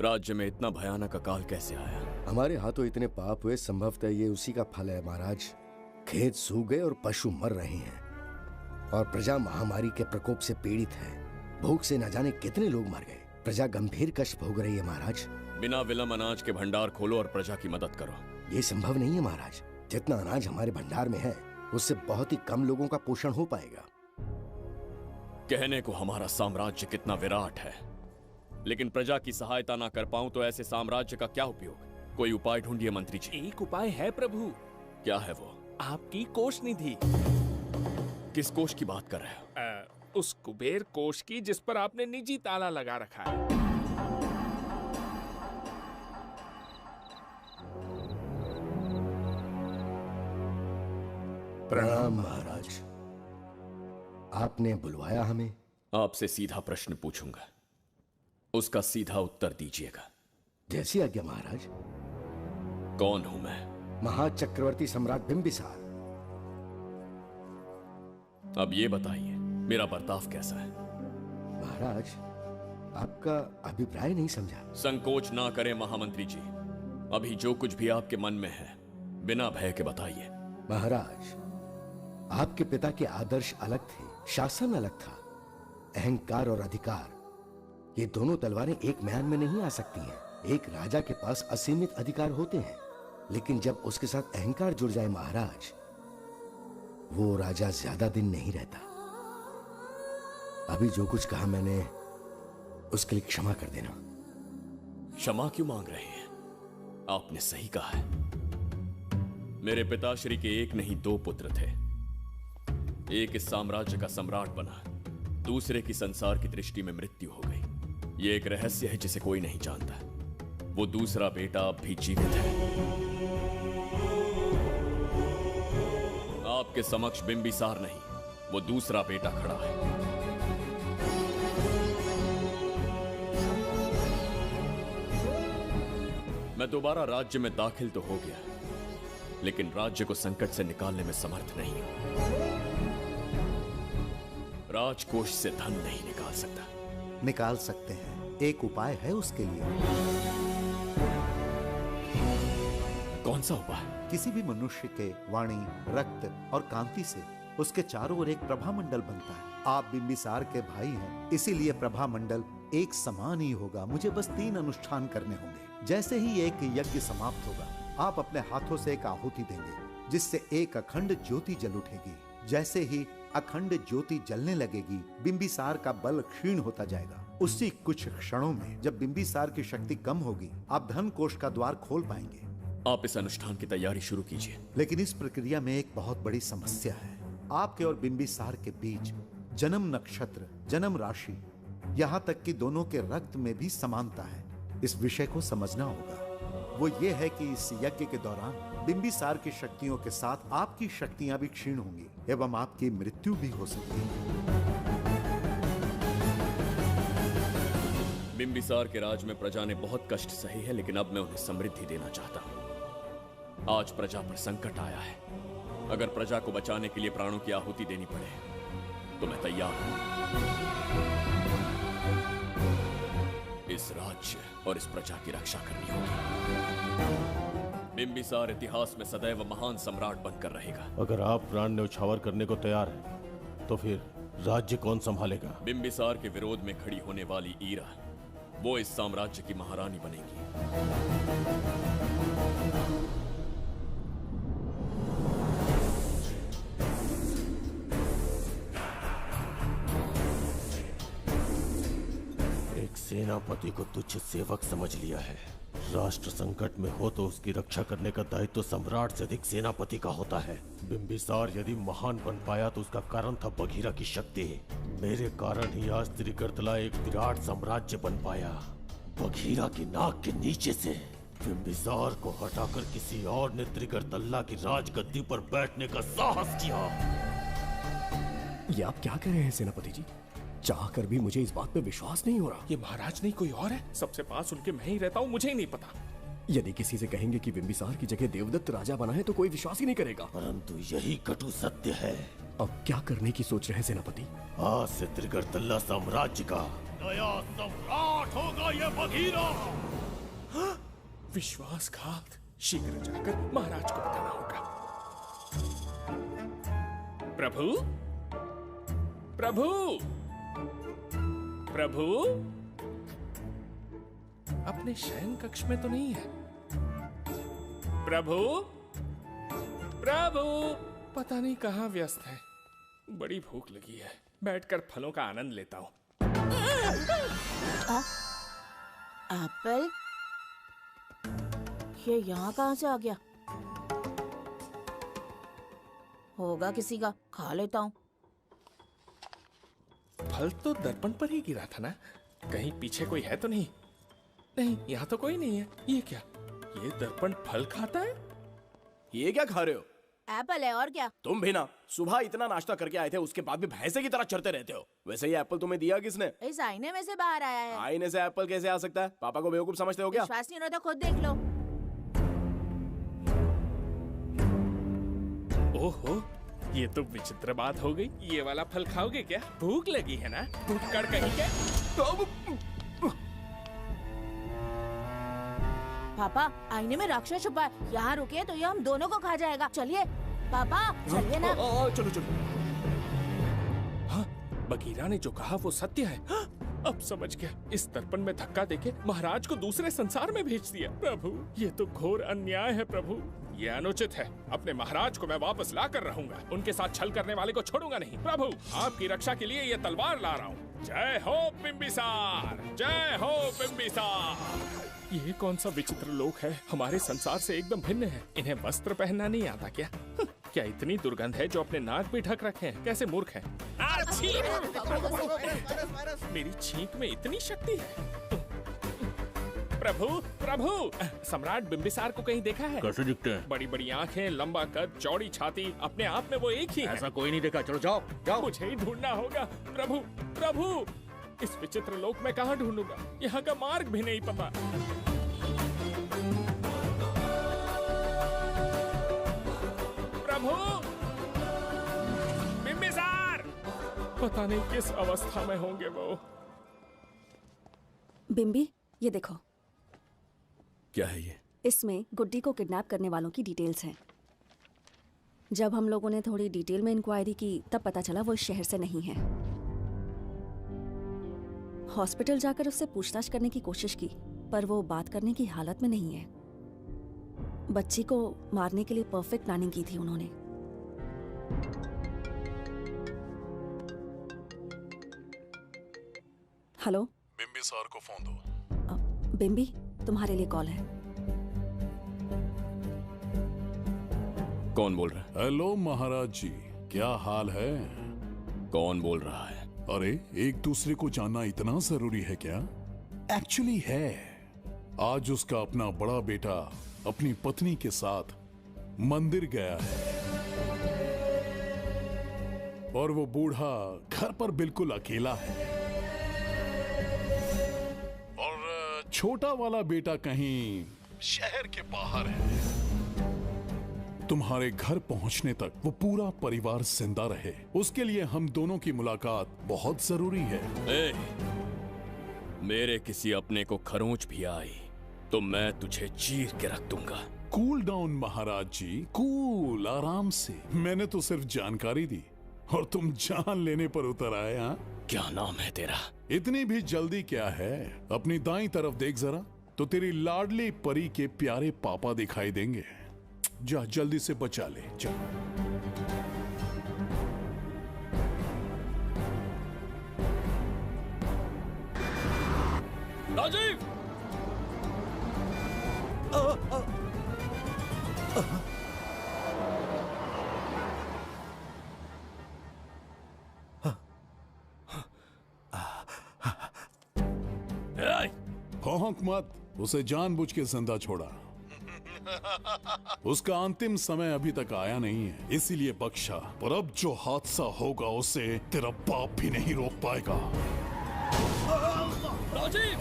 राज्य में इतना भयानक अकाल कैसे आया? हमारे हाथों इतने पाप हुए, संभवतः ये उसी का फल है महाराज। खेत सूख गए और पशु मर रहे हैं और प्रजा महामारी के प्रकोप से पीड़ित है। भूख से न जाने कितने लोग मर गए। प्रजा गंभीर कष्ट भोग रही है महाराज। बिना विलंब अनाज के भंडार खोलो और प्रजा की मदद करो। ये संभव नहीं है महाराज। जितना अनाज हमारे भंडार में है उससे बहुत ही कम लोगों का पोषण हो पाएगा। कहने को हमारा साम्राज्य कितना विराट है, लेकिन प्रजा की सहायता ना कर पाऊं तो ऐसे साम्राज्य का क्या उपयोग? कोई उपाय ढूंढिए मंत्री जी। एक उपाय है प्रभु। क्या है वो? आपकी कोष निधि। किस कोष की बात कर रहे हो? उस कुबेर कोष की जिस पर आपने निजी ताला लगा रखा है। प्रणाम महाराज। आपने बुलवाया हमें? आपसे सीधा प्रश्न पूछूंगा, उसका सीधा उत्तर दीजिएगा। जैसी आज्ञा महाराज। कौन हूं मैं? महाचक्रवर्ती सम्राट बिंबिसार। अब ये बताइए मेरा बर्ताव कैसा है? महाराज, आपका अभिप्राय नहीं समझा। संकोच ना करें महामंत्री जी। अभी जो कुछ भी आपके मन में है बिना भय के बताइए। महाराज, आपके पिता के आदर्श अलग थे, शासन अलग था। अहंकार और अधिकार, ये दोनों तलवारें एक म्यान में नहीं आ सकती हैं। एक राजा के पास असीमित अधिकार होते हैं, लेकिन जब उसके साथ अहंकार जुड़ जाए महाराज, वो राजा ज्यादा दिन नहीं रहता। अभी जो कुछ कहा मैंने, उसके लिए क्षमा कर देना। क्षमा क्यों मांग रहे हैं? आपने सही कहा है। मेरे पिताश्री के एक नहीं दो पुत्र थे। एक इस साम्राज्य का सम्राट बना, दूसरे की संसार की दृष्टि में मृत्यु हो गई। ये एक रहस्य है जिसे कोई नहीं जानता। वो दूसरा बेटा अब भी जीवित है। आपके समक्ष बिंबिसार नहीं, वो दूसरा बेटा खड़ा है। मैं दोबारा राज्य में दाखिल तो हो गया, लेकिन राज्य को संकट से निकालने में समर्थ नहीं हूं। राजकोष से धन नहीं निकाल सकता। निकाल सकते हैं, एक उपाय है उसके लिए। कौन सा उपाय? किसी भी मनुष्य के वाणी, रक्त और कांति से उसके चारों ओर एक प्रभामंडल बनता है। आप बिंबिसार के भाई हैं, इसीलिए प्रभामंडल एक समान ही होगा। मुझे बस 3 अनुष्ठान करने होंगे। जैसे ही एक यज्ञ समाप्त होगा, आप अपने हाथों से एक आहुति देंगे, जिससे एक अखंड ज्योति जल उठेगी। जैसे ही अखंड ज्योति जलने लगेगी, बिंबिसार का बल क्षीण होता जाएगा। उसी कुछ क्षणों में जब बिंबिसार की शक्ति कम होगी, आप धन कोष का द्वार खोल पाएंगे। आप इस अनुष्ठान की तैयारी शुरू कीजिए। लेकिन इस प्रक्रिया में एक बहुत बड़ी समस्या है। आपके और बिंबिसार के बीच जन्म नक्षत्र, जन्म राशि, यहाँ तक कि दोनों के रक्त में भी समानता है। इस विषय को समझना होगा। वो ये है कि इस यज्ञ के दौरान बिंबिसार की शक्तियों के साथ आपकी शक्तियां भी क्षीण होंगी एवं आपकी मृत्यु भी हो सकती है। बिंबिसार के राज में प्रजा ने बहुत कष्ट सहे हैं, लेकिन अब मैं उन्हें समृद्धि देना चाहता हूँ। आज प्रजा पर संकट आया है। अगर प्रजा को बचाने के लिए प्राणों की आहुति देनी पड़े तो मैं तैयार हूं। इस राज्य और इस प्रजा की रक्षा करनी होगी। बिंबिसार इतिहास में सदैव महान सम्राट बनकर रहेगा। अगर आप प्राण न्यौछावर करने को तैयार हैं, तो फिर राज्य कौन संभालेगा? बिंबिसार के विरोध में खड़ी होने वाली ईरा, वो इस साम्राज्य की महारानी बनेगी। सेनापति को तुच्छ सेवक समझ लिया है। राष्ट्र संकट में हो तो उसकी रक्षा करने का दायित्व तो सम्राट से अधिक सेनापति का होता है। बिंबिसार यदि महान बन पाया तो उसका कारण था बघीरा की शक्ति। मेरे कारण ही आज त्रिगर्तला एक विराट साम्राज्य बन पाया। बघीरा की नाक के नीचे से बिंबिसार को हटाकर किसी और ने त्रिगर्तला की राजगद्दी पर बैठने का साहस किया। ये आप क्या कह रहे हैं सेनापति जी? चाहकर भी मुझे इस बात पे विश्वास नहीं हो रहा। ये महाराज नहीं कोई और है। सबसे पास उनके मैं ही रहता हूँ, मुझे ही नहीं पता। यदि किसी से कहेंगे कि बिंबिसार की जगह देवदत्त राजा बना है तो कोई विश्वास ही नहीं करेगा। परंतु यही कटु सत्य है। अब क्या करने की सोच रहे हैं सेनापति? आज से त्रिगर्तला साम्राज्य का नया सम्राट होगा ये बघीरा। विश्वासघात। शीघ्र जाकर महाराज को बताना होगा। प्रभु, प्रभु, प्रभु, अपने शयन कक्ष में तो नहीं है। प्रभु, प्रभु, पता नहीं कहाँ व्यस्त है। बड़ी भूख लगी है, बैठकर फलों का आनंद लेता हूँ। एप्पल, ये यहाँ कहाँ से आ गया? होगा किसी का, खा लेता हूँ। फल तो दर्पण पर ही गिरा था ना? कहीं पीछे कोई है तो नहीं? नहीं, यहाँ तो कोई नहीं है। ये क्या? ये दर्पण फल खाता है? ये क्या खा रहे हो? एप्पल है और क्या? तुम भी ना सुबह इतना नाश्ता करके आए थे, उसके बाद भी भैंसे की तरह चढ़ते रहते हो। वैसे ये एप्पल तुम्हें दिया किसने? इस आईने में से बाहर आया है। आईने से एप्पल कैसे आ सकता है? पापा को बेवकूफ समझते हो क्या? विश्वास नहीं हो रहा तो खुद देख लो। ओहो, ये तो विचित्र बात हो गई। ये वाला फल खाओगे क्या? भूख लगी है ना? भूखड़ कहीं क्या? पापा, आईने में राक्षस छुपा है। यहाँ रुके तो ये हम दोनों को खा जाएगा। चलिए पापा, चलिए ना। चलो चलो। हाँ, बगीरा ने जो कहा वो सत्य है। हाँ, अब समझ गया। इस दर्पण में धक्का देके महाराज को दूसरे संसार में भेज दिया। प्रभु, ये तो घोर अन्याय है प्रभु, ये अनुचित है। अपने महाराज को मैं वापस ला कर रहूंगा, उनके साथ छल करने वाले को छोड़ूंगा नहीं। प्रभु, आपकी रक्षा के लिए ये तलवार ला रहा हूँ। जय हो बिंबिसार, जय हो बिंबिसार। ये कौन सा विचित्र लोक है, हमारे संसार से एकदम भिन्न है। इन्हें वस्त्र पहनना नहीं आता क्या? क्या इतनी दुर्गंध है जो अपने नाक भी ढक रखे हैं? कैसे मूर्ख हैं। मेरी छींक में इतनी शक्ति है। प्रभु, प्रभु, सम्राट बिंबिसार को कहीं देखा है? कैसे दिखते हैं? बड़ी बड़ी आंखें, लंबा कद, चौड़ी छाती, अपने आप में वो एक ही है। ऐसा कोई नहीं देखा। चलो जाओ जाओ। मुझे ही ढूंढना होगा। प्रभु, प्रभु, इस विचित्र लोक में कहाँ ढूंढूंगा? यहाँ का मार्ग भी नहीं पता। प्रभु, बिंबिसार, पता नहीं किस अवस्था में होंगे वो। बिम्बी, ये देखो। क्या है ये? इसमें गुड्डी को किडनैप करने वालों की डिटेल्स हैं। जब हम लोगों ने थोड़ी डिटेल में इंक्वायरी की तब पता चला वो इस शहर से नहीं है। हॉस्पिटल जाकर उससे पूछताछ करने की कोशिश की पर वो बात करने की हालत में नहीं है। बच्ची को मारने के लिए परफेक्ट प्लानिंग की थी उन्होंने। हेलो, बिंबिसार को फोन दो। बिम्बी, तुम्हारे लिए कॉल है। कौन बोल रहा है? हेलो महाराज जी, क्या हाल है? कौन बोल रहा है? अरे, एक दूसरे को जानना इतना जरूरी है क्या? एक्चुअली है। आज उसका अपना बड़ा बेटा अपनी पत्नी के साथ मंदिर गया है और वो बूढ़ा घर पर बिल्कुल अकेला है और छोटा वाला बेटा कहीं शहर के बाहर है। तुम्हारे घर पहुंचने तक वो पूरा परिवार जिंदा रहे, उसके लिए हम दोनों की मुलाकात बहुत जरूरी है। मेरे किसी अपने को खरोंच भी आई तो मैं तुझे चीर के रख दूंगा। कूल डाउन महाराज जी, कूल, आराम से। मैंने तो सिर्फ जानकारी दी और तुम जान लेने पर उतर आए। हाँ, क्या नाम है तेरा? इतनी भी जल्दी क्या है? अपनी दाईं तरफ देख जरा, तो तेरी लाडली परी के प्यारे पापा दिखाई देंगे। जा, जल्दी से बचा ले, जा। राजीव! भौंक मत, उसे जानबूझ के जिंदा छोड़ा। उसका अंतिम समय अभी तक आया नहीं है, इसीलिए बख्शा। पर अब जो हादसा होगा उसे तेरा बाप भी नहीं रोक पाएगा। राजीव!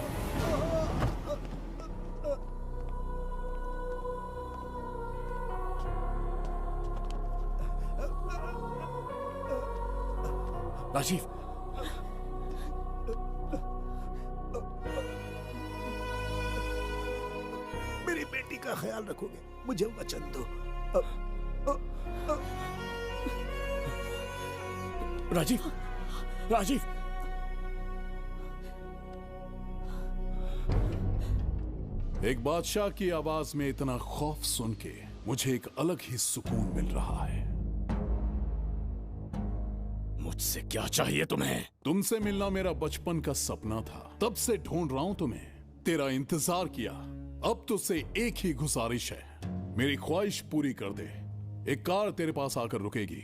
राजीव, मेरी बेटी का ख्याल रखोगे? मुझे वचन दो। राजीव, राजीव, एक बादशाह की आवाज में इतना खौफ सुन के मुझे एक अलग ही सुकून मिल रहा है। मुझसे क्या चाहिए तुम्हें? तुमसे मिलना मेरा बचपन का सपना था, तब से ढूंढ रहा हूं तुम्हें, तेरा इंतजार किया। अब तुझसे एक ही गुजारिश है, मेरी ख्वाहिश पूरी कर दे। एक कार तेरे पास आकर रुकेगी,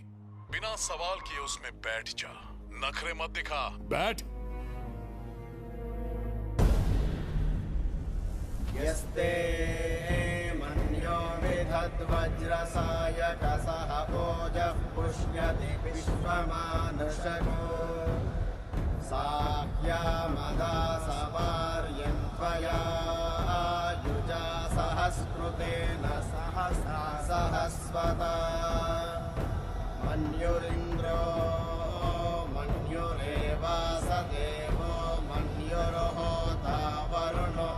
बिना सवाल किए उसमें बैठ जा। नखरे मत दिखा, बैठ। यस्ते मन्यो विधद्वज्रसायकसः ओजः पुष्यति विश्वमानुषको साह्यामदा सवार्यं त्वया युजा सहस्कृतेन सहसा सहस्वता मन्युरिन्द्रो मन्युरेवास देवो मन्युर्होता वरुणो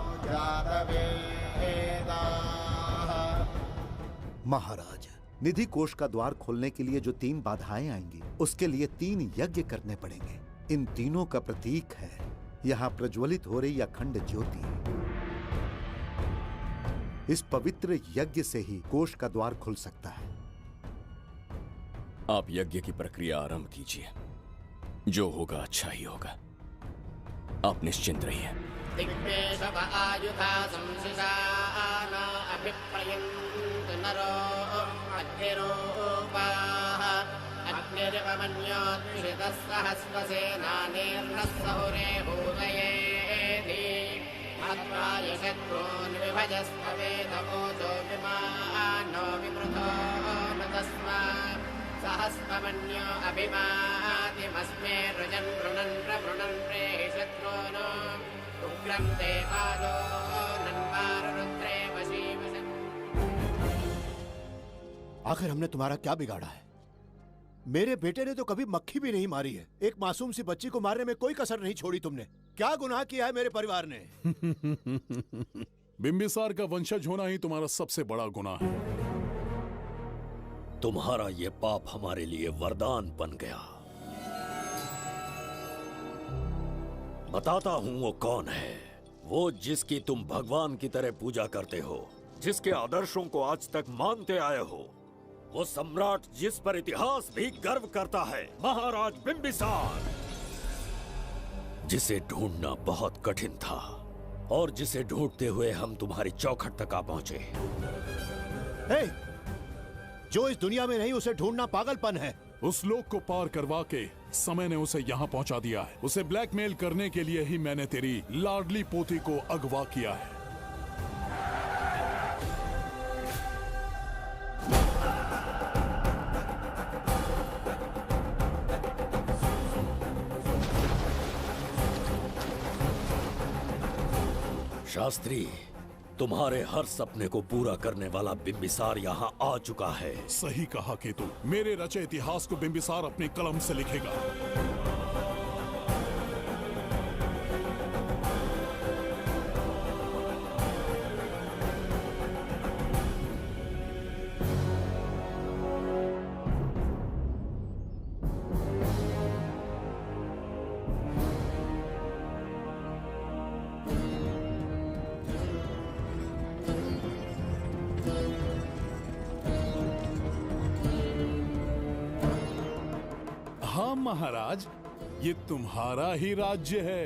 महाराज, निधि कोष का द्वार खोलने के लिए जो 3 बाधाएं आएंगी, उसके लिए 3 यज्ञ करने पड़ेंगे। इन तीनों का प्रतीक है यहाँ प्रज्वलित हो रही अखंड ज्योति। इस पवित्र यज्ञ से ही कोष का द्वार खुल सकता है। आप यज्ञ की प्रक्रिया आरंभ कीजिए। जो होगा अच्छा ही होगा। आप निश्चिंत रहिए। सहस्रमन्यो अभिमातिमस्मे रुजन् रुणन् प्रवृणन् प्रेषत्रोनो उग्रं ते पादो नन्वारुद्रे वशीवसन्। आखिर हमने तुम्हारा क्या बिगाड़ा है? मेरे बेटे ने तो कभी मक्खी भी नहीं मारी है। एक मासूम सी बच्ची को मारने में कोई कसर नहीं छोड़ी तुमने। क्या गुनाह किया है मेरे परिवार ने? बिंबिसार का वंशज होना ही तुम्हारा सबसे बड़ा गुनाह है। तुम्हारा ये पाप हमारे लिए वरदान बन गया। बताता हूं वो कौन है। वो जिसकी तुम भगवान की तरह पूजा करते हो, जिसके आदर्शों को आज तक मानते आए हो, वो सम्राट जिस पर इतिहास भी गर्व करता है, महाराज बिंबिसार, जिसे ढूंढना बहुत कठिन था और जिसे ढूंढते हुए हम तुम्हारी चौखट तक आ पहुंचे। जो इस दुनिया में नहीं उसे ढूंढना पागलपन है। उस लोक को पार करवा के समय ने उसे यहाँ पहुँचा दिया है। उसे ब्लैकमेल करने के लिए ही मैंने तेरी लाडली पोती को अगवा किया है। शास्त्री, तुम्हारे हर सपने को पूरा करने वाला बिंबिसार यहाँ आ चुका है। सही कहा केतु। मेरे रचे इतिहास को बिंबिसार अपनी कलम से लिखेगा। महाराज, ये तुम्हारा ही राज्य है।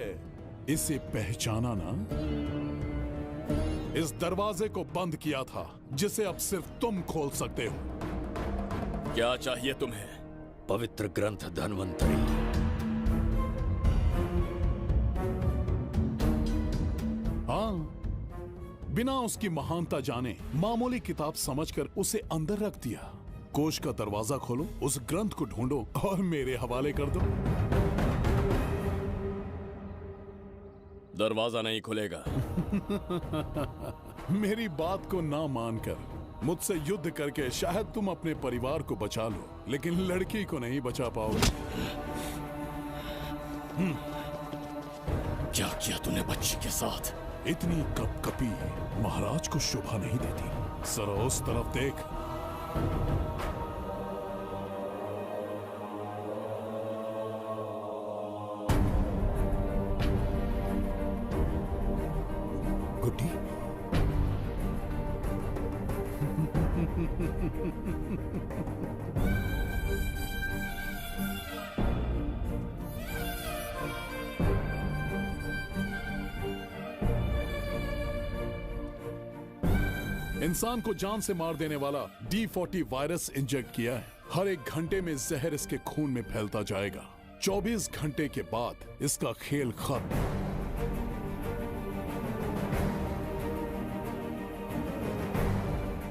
इसे पहचाना ना? इस दरवाजे को बंद किया था जिसे अब सिर्फ तुम खोल सकते हो। क्या चाहिए तुम्हें? पवित्र ग्रंथ धन्वंतरी। हाँ, बिना उसकी महानता जाने मामूली किताब समझकर उसे अंदर रख दिया। कोष का दरवाजा खोलो, उस ग्रंथ को ढूंढो और मेरे हवाले कर दो। दरवाजा नहीं खुलेगा। मेरी बात को ना मानकर मुझसे युद्ध करके शायद तुम अपने परिवार को बचा लो, लेकिन लड़की को नहीं बचा पाओगे। क्या किया तूने बच्ची के साथ? इतनी कपकपी महाराज को शोभा नहीं देती। जरा उस तरफ देख। गुड्डी, इंसान को जान से मार देने वाला D40 वायरस इंजेक्ट किया है। हर एक घंटे में जहर इसके खून में फैलता जाएगा। 24 घंटे के बाद इसका खेल खत्म।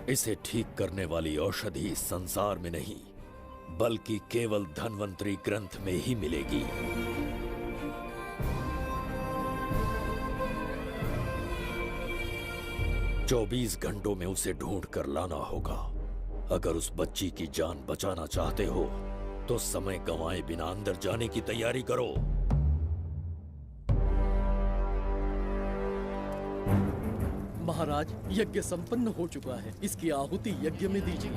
इसे ठीक करने वाली औषधि इस संसार में नहीं, बल्कि केवल धन्वंतरी ग्रंथ में ही मिलेगी। चौबीस घंटों में उसे ढूंढ कर लाना होगा। अगर उस बच्ची की जान बचाना चाहते हो तो समय गंवाए बिना अंदर जाने की तैयारी करो। महाराज, यज्ञ संपन्न हो चुका है। इसकी आहुति यज्ञ में दीजिए।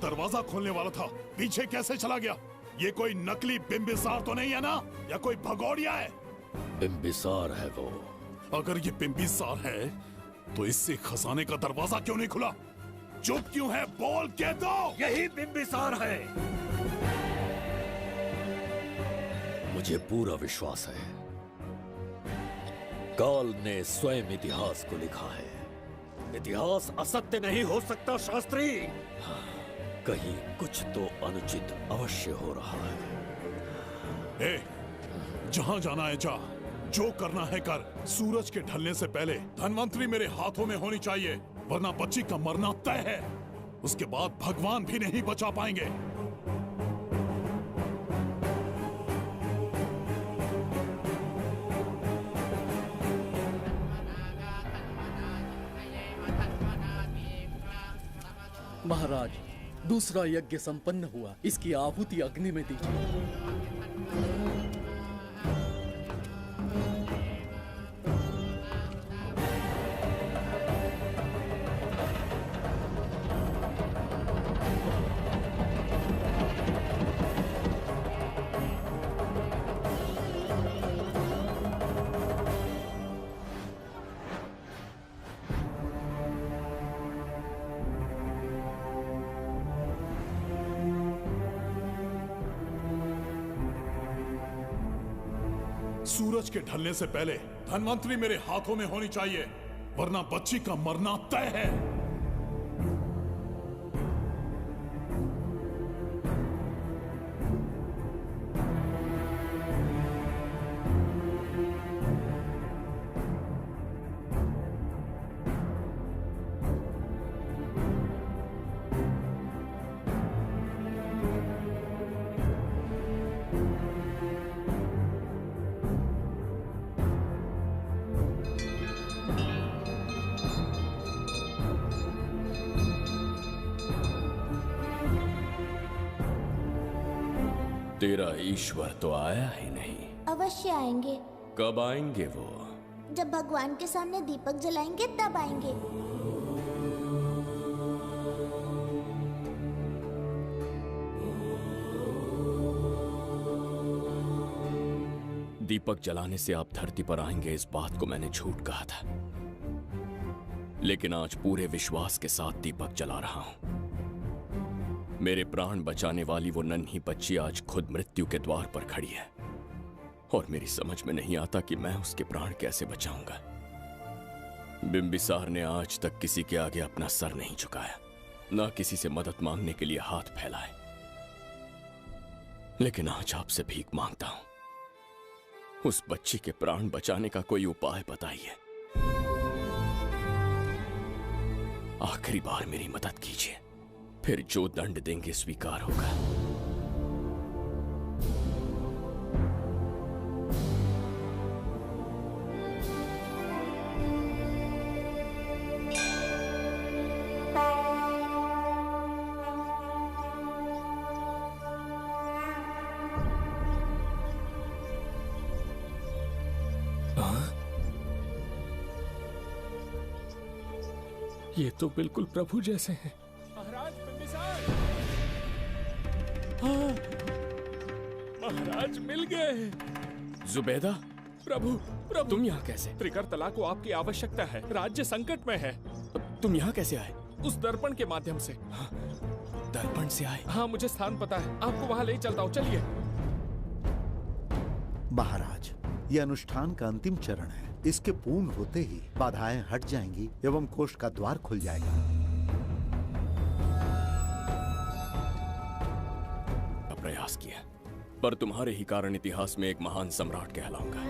दरवाजा खोलने वाला था पीछे कैसे चला गया? ये कोई नकली बिम्बिसार तो नहीं है ना, या कोई भगोड़िया है? बिम्बिसार है वो। अगर ये बिम्बिसार है तो इससे खजाने का दरवाजा क्यों नहीं खुला? चुप क्यों है? बोल के दो। यही बिम्बिसार है। मुझे पूरा विश्वास है काल ने स्वयं इतिहास को लिखा है। इतिहास असत्य नहीं हो सकता शास्त्री। हाँ, कहीं कुछ तो अनुचित अवश्य हो रहा है। ए, जहां जाना है जा, जो करना है कर। सूरज के ढलने से पहले धनवंतरी मेरे हाथों में होनी चाहिए, वरना बच्ची का मरना तय है। उसके बाद भगवान भी नहीं बचा पाएंगे। महाराज, दूसरा यज्ञ संपन्न हुआ। इसकी आहुति अग्नि में दीजिए। सूरज के ढलने से पहले धनवंतरी मेरे हाथों में होनी चाहिए, वरना बच्ची का मरना तय है। तेरा ईश्वर तो आया ही नहीं। अवश्य आएंगे। कब आएंगे वो? जब भगवान के सामने दीपक जलाएंगे तब आएंगे। दीपक जलाने से आप धरती पर आएंगे, इस बात को मैंने झूठ कहा था, लेकिन आज पूरे विश्वास के साथ दीपक जला रहा हूं। मेरे प्राण बचाने वाली वो नन्ही बच्ची आज खुद मृत्यु के द्वार पर खड़ी है, और मेरी समझ में नहीं आता कि मैं उसके प्राण कैसे बचाऊंगा। बिम्बिसार ने आज तक किसी के आगे अपना सर नहीं झुकाया, ना किसी से मदद मांगने के लिए हाथ फैलाए, लेकिन आज आपसे भीख मांगता हूं। उस बच्ची के प्राण बचाने का कोई उपाय बताइए। आखिरी बार मेरी मदद कीजिए, फिर जो दंड देंगे स्वीकार होगा। ये तो बिल्कुल प्रभु जैसे हैं। महाराज बिम्बिसार! हाँ, महाराज मिल गए। जुबैदा, प्रभु, प्रभु तुम यहाँ कैसे? त्रिकर्तला को आपकी आवश्यकता है, राज्य संकट में है। तुम यहाँ कैसे आए? उस दर्पण के माध्यम से। हाँ, दर्पण से आए? हाँ, मुझे स्थान पता है, आपको वहाँ ले चलता हूँ, चलिए। महाराज, ये अनुष्ठान का अंतिम चरण है। इसके पूर्ण होते ही बाधाएं हट जाएंगी एवं कोष का द्वार खुल जाएगा। प्रयास किया, पर तुम्हारे ही कारण इतिहास में एक महान सम्राट कहलाऊंगा।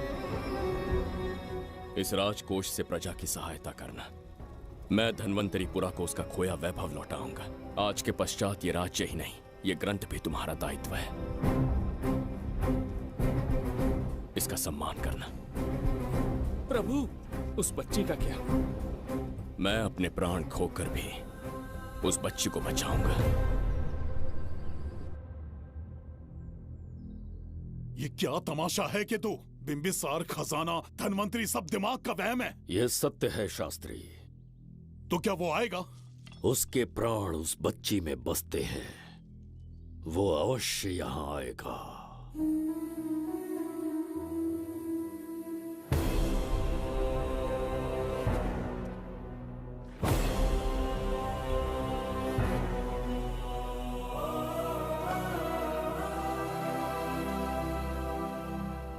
इस राजकोष से प्रजा की सहायता करना। मैं धन्वंतरीपुरा को उसका खोया वैभव लौटाऊंगा। आज के पश्चात ये राज्य ही नहीं, ये ग्रंथ भी तुम्हारा दायित्व है। इसका सम्मान करना। प्रभु, उस बच्ची का क्या? मैं अपने प्राण खोकर भी उस बच्ची को बचाऊंगा। ये क्या तमाशा है कि तू बिम्बिसार, खजाना, धनवंतरी सब दिमाग का वहम है? यह सत्य है शास्त्री। तो क्या वो आएगा? उसके प्राण उस बच्ची में बसते हैं, वो अवश्य यहां आएगा।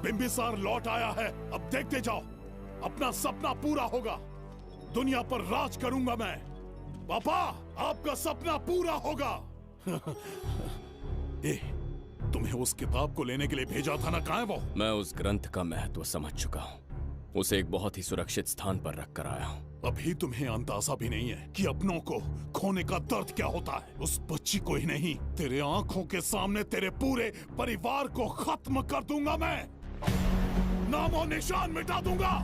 बिंबिसार लौट आया है, अब देखते जाओ, अपना सपना पूरा होगा। दुनिया पर राज करूंगा मैं। पापा, आपका सपना पूरा होगा। तुम्हें उस किताब को लेने के लिए भेजा था ना, कहाँ है वो? मैं उस ग्रंथ का महत्व समझ चुका हूँ, उसे एक बहुत ही सुरक्षित स्थान पर रख कर आया हूँ। अभी तुम्हें अंदाजा भी नहीं है कि अपनों को खोने का दर्द क्या होता है। उस बच्ची को ही नहीं, तेरे आंखों के सामने तेरे पूरे परिवार को खत्म कर दूंगा मैं, नामो निशान मिटा दूंगा।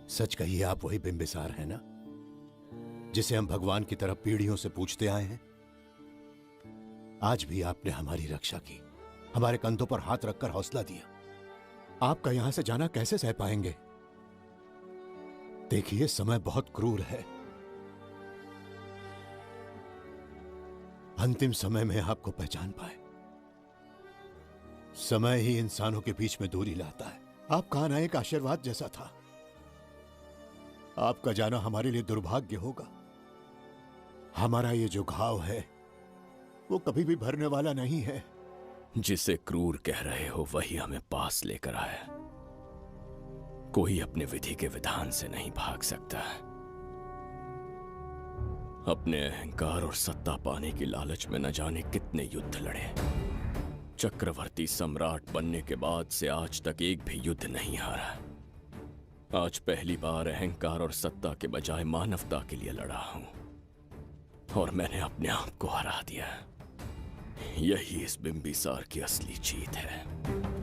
सच कहिए, आप वही बिंबिसार हैं ना, जिसे हम भगवान की तरफ पीढ़ियों से पूछते आए हैं? आज भी आपने हमारी रक्षा की, हमारे कंधों पर हाथ रखकर हौसला दिया। आपका यहां से जाना कैसे सह पाएंगे? देखिए, समय बहुत क्रूर है। अंतिम समय में आपको पहचान पाए। समय ही इंसानों के बीच में दूरी लाता है। आपका आना एक आशीर्वाद जैसा था। आपका जाना हमारे लिए दुर्भाग्य होगा। हमारा ये जो घाव है वो कभी भी भरने वाला नहीं है। जिसे क्रूर कह रहे हो वही हमें पास लेकर आया। कोई अपने विधि के विधान से नहीं भाग सकता। अपने अहंकार और सत्ता पाने की लालच में न जाने कितने युद्ध लड़े। चक्रवर्ती सम्राट बनने के बाद से आज तक एक भी युद्ध नहीं हारा। आज पहली बार अहंकार और सत्ता के बजाय मानवता के लिए लड़ा हूं, और मैंने अपने आप को हरा दिया। यही इस बिंबिसार की असली जीत है।